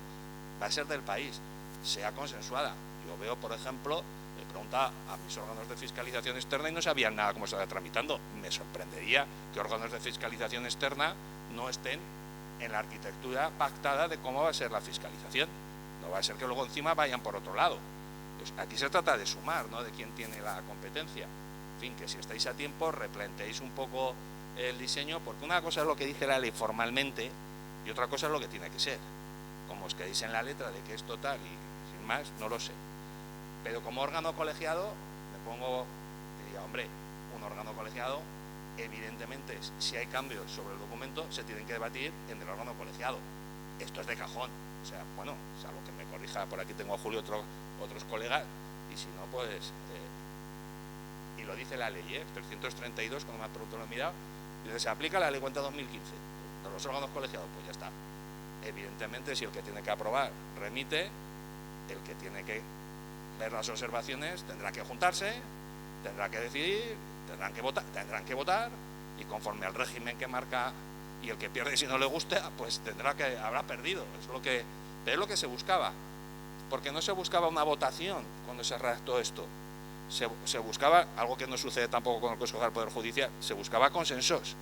va a ser del país, sea consensuada. Yo veo, por ejemplo, me pregunta a mis órganos de fiscalización externa y no sabían nada cómo se estaba tramitando. Me sorprendería que órganos de fiscalización externa no estén en la arquitectura pactada de cómo va a ser la fiscalización. No va a ser que luego encima vayan por otro lado. Pues aquí se trata de sumar, ¿no?, de quién tiene la competencia. En fin, que si estáis a tiempo, replanteéis un poco el diseño, porque una cosa es lo que dice la ley formalmente y otra cosa es lo que tiene que ser. Como os quedéis en la letra de que es total y sin más, no lo sé. Pero como órgano colegiado, diría, hombre, un órgano colegiado, evidentemente, si hay cambios sobre el documento, se tienen que debatir en el órgano colegiado. Esto es de cajón. O sea, bueno, salvo que me corrija, por aquí tengo a Julio, otros colegas, y si no, pues... y lo dice la ley, 332, cuando me ha preguntado, lo he mirado, dice, se aplica la ley 40/2015 de los órganos colegiados, pues ya está. Evidentemente, si el que tiene que aprobar remite, el que tiene que ver las observaciones tendrá que juntarse, tendrá que decidir, tendrán que votar, y conforme al régimen que marca, y el que pierde si no le gusta, pues habrá perdido. Es lo que se buscaba, porque no se buscaba una votación cuando se redactó esto. Se buscaba, algo que no sucede tampoco con el Consejo del Poder Judicial, se buscaba consensos.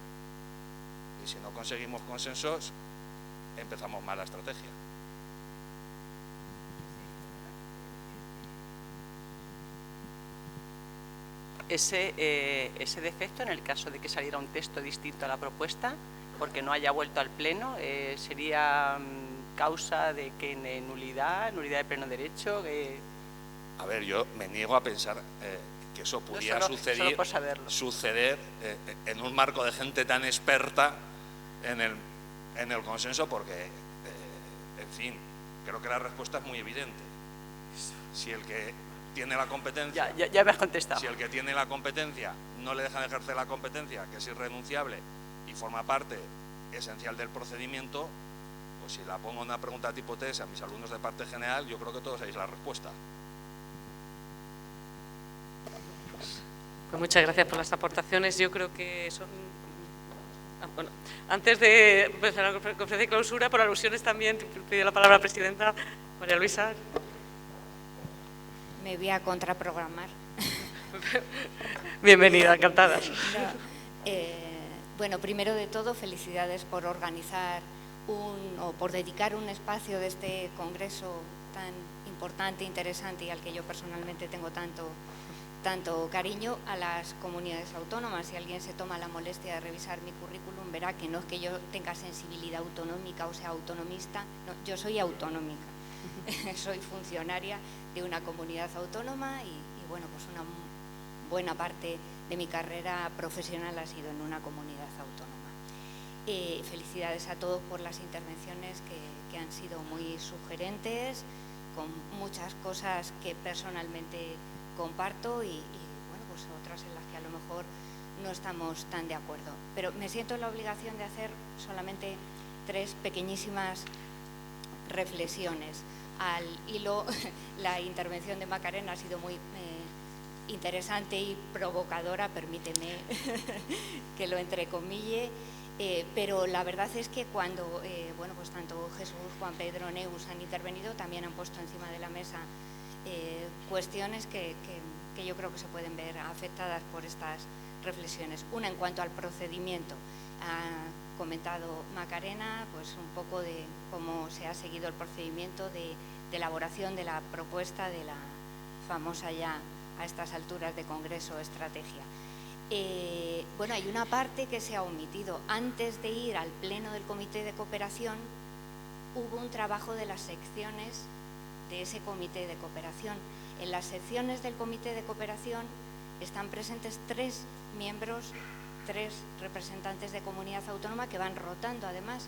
Y si no conseguimos consensos, empezamos mal la estrategia. Ese defecto, en el caso de que saliera un texto distinto a la propuesta, porque no haya vuelto al Pleno, sería causa de que nulidad de pleno derecho. A ver, yo me niego a pensar que eso pudiera suceder en un marco de gente tan experta en el consenso, porque, en fin, creo que la respuesta es muy evidente. Si el que tiene la competencia... Ya me has contestado. Si el que tiene la competencia no le dejan ejercer la competencia, que es irrenunciable y forma parte esencial del procedimiento, pues si la pongo una pregunta tipo test a mis alumnos de parte general, yo creo que todos sabéis la respuesta. Pues muchas gracias por las aportaciones. Yo creo que son... Bueno, antes de empezar la conferencia de clausura, por alusiones también, pido la palabra a la presidenta María Luisa. Me voy a contraprogramar. Bienvenida, encantada. No, bueno, primero de todo, felicidades por organizar o por dedicar un espacio de este congreso tan importante, interesante y al que yo personalmente tengo tanto cariño, a las comunidades autónomas. Si alguien se toma la molestia de revisar mi currículum, verá que no es que yo tenga sensibilidad autonómica o sea autonomista, no, yo soy autonómica. Soy funcionaria de una comunidad autónoma y bueno, pues una buena parte de mi carrera profesional ha sido en una comunidad autónoma. Felicidades a todos por las intervenciones que han sido muy sugerentes, con muchas cosas que personalmente comparto y bueno, pues otras en las que a lo mejor no estamos tan de acuerdo. Pero me siento en la obligación de hacer solamente 3 pequeñísimas reflexiones. Al hilo, la intervención de Macarena ha sido muy interesante y provocadora, permíteme que lo entrecomille, pero la verdad es que cuando bueno, pues tanto Jesús, Juan Pedro, Neus han intervenido, también han puesto encima de la mesa cuestiones que yo creo que se pueden ver afectadas por estas reflexiones. Una en cuanto al procedimiento. Ha comentado Macarena pues un poco de cómo se ha seguido el procedimiento de elaboración de la propuesta de la famosa ya a estas alturas de Congreso Estrategia. Bueno, hay una parte que se ha omitido. Antes de ir al pleno del Comité de Cooperación hubo un trabajo de las secciones de ese Comité de Cooperación. En las secciones del Comité de Cooperación están presentes 3 miembros, 3 representantes de comunidad autónoma que van rotando además.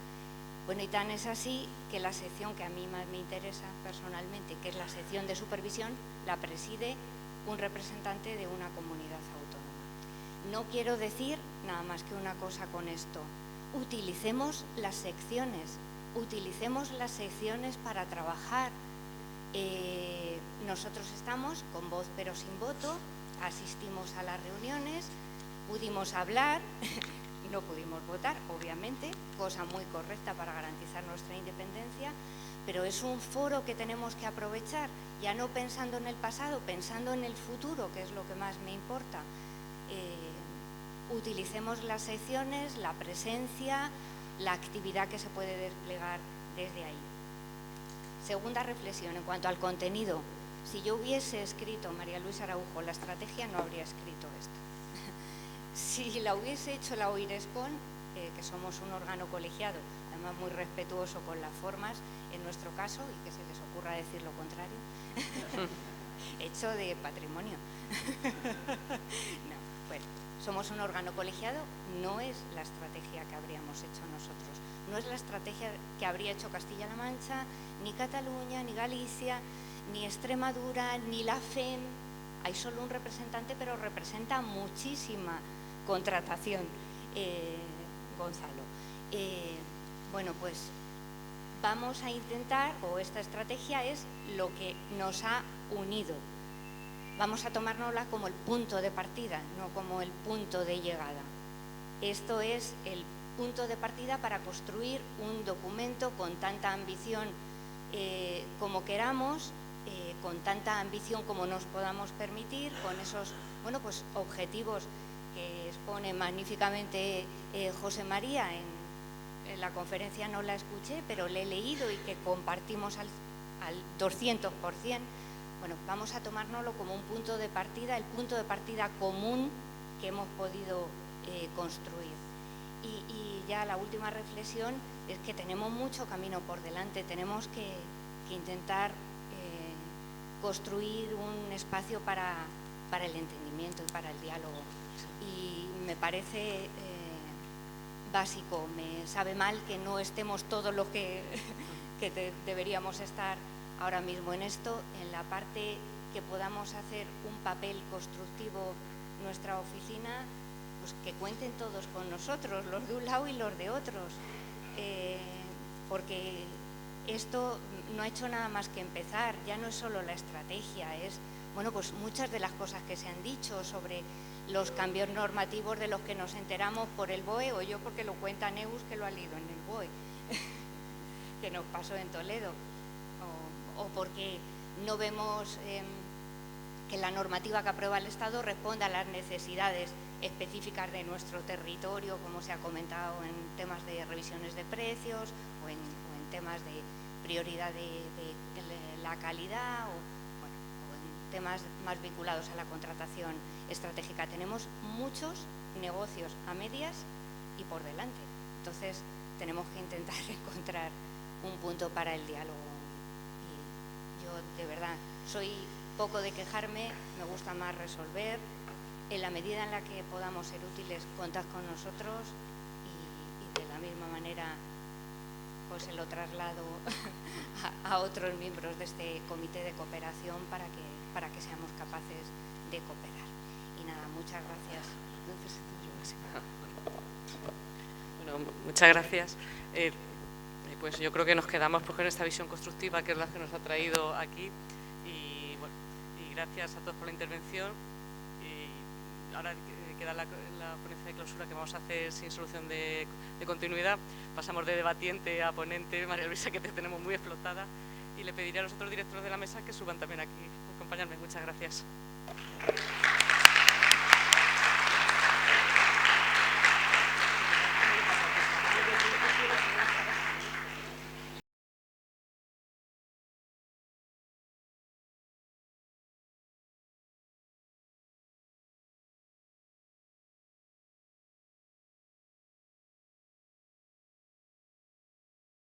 Bueno, y tan es así que la sección que a mí más me interesa personalmente, que es la sección de supervisión, la preside un representante de una comunidad autónoma. No quiero decir nada más que una cosa con esto. Utilicemos las secciones para trabajar. Nosotros estamos con voz pero sin voto, asistimos a las reuniones, pudimos hablar, no pudimos votar, obviamente, cosa muy correcta para garantizar nuestra independencia, pero es un foro que tenemos que aprovechar, ya no pensando en el pasado, pensando en el futuro, que es lo que más me importa. Utilicemos las secciones, la presencia, la actividad que se puede desplegar desde ahí. Segunda reflexión, en cuanto al contenido. Si yo hubiese escrito, María Luisa Araujo, la estrategia, no habría escrito esto. Si la hubiese hecho la OIRESPON, que somos un órgano colegiado, además muy respetuoso con las formas, en nuestro caso, y que se les ocurra decir lo contrario, hecho de patrimonio. No, bueno, somos un órgano colegiado, no es la estrategia que habríamos hecho nosotros, no es la estrategia que habría hecho Castilla-La Mancha, ni Cataluña, ni Galicia, ni Extremadura, ni la FEM. Hay solo un representante, pero representa muchísima contratación, Gonzalo. Bueno, pues vamos a intentar, o esta estrategia es lo que nos ha unido. Vamos a tomárnosla como el punto de partida, no como el punto de llegada. Esto es el punto de partida para construir un documento con tanta ambición como queramos, con tanta ambición como nos podamos permitir, con esos pues, objetivos que expone magníficamente José María. En la conferencia no la escuché, pero le he leído y que compartimos al 200%. Bueno, vamos a tomárnoslo como un punto de partida, el punto de partida común que hemos podido construir. Y ya la última reflexión es que tenemos mucho camino por delante, tenemos que intentar construir un espacio para el entendimiento y para el diálogo. Y me parece básico, me sabe mal que no estemos todos los que deberíamos estar ahora mismo en esto, en la parte que podamos hacer un papel constructivo nuestra oficina, pues que cuenten todos con nosotros, los de un lado y los de otros, porque esto no ha hecho nada más que empezar, ya no es solo la estrategia, es pues muchas de las cosas que se han dicho sobre los cambios normativos de los que nos enteramos por el BOE, o yo porque lo cuenta Neus, que lo ha leído en el BOE, que nos pasó en Toledo, o porque no vemos que la normativa que aprueba el Estado responda a las necesidades específicas de nuestro territorio, como se ha comentado en temas de revisiones de precios o en temas de prioridad de la calidad o en temas más vinculados a la contratación estratégica. Tenemos muchos negocios a medias y por delante. Entonces, tenemos que intentar encontrar un punto para el diálogo. Y yo, de verdad, soy poco de quejarme, me gusta más resolver. En la medida en la que podamos ser útiles, contad con nosotros y de la misma manera pues se lo traslado a otros miembros de este comité de cooperación para que seamos capaces de cooperar. Y nada, muchas gracias. Bueno, muchas gracias. Pues yo creo que nos quedamos pues, con esta visión constructiva que es la que nos ha traído aquí y, bueno, y gracias a todos por la intervención. Y ahora queda la ponencia de clausura que vamos a hacer sin solución de continuidad. Pasamos de debatiente a ponente. María Luisa, que te tenemos muy explotada, y le pediré a los otros directores de la mesa que suban también aquí a acompañarme. Muchas gracias.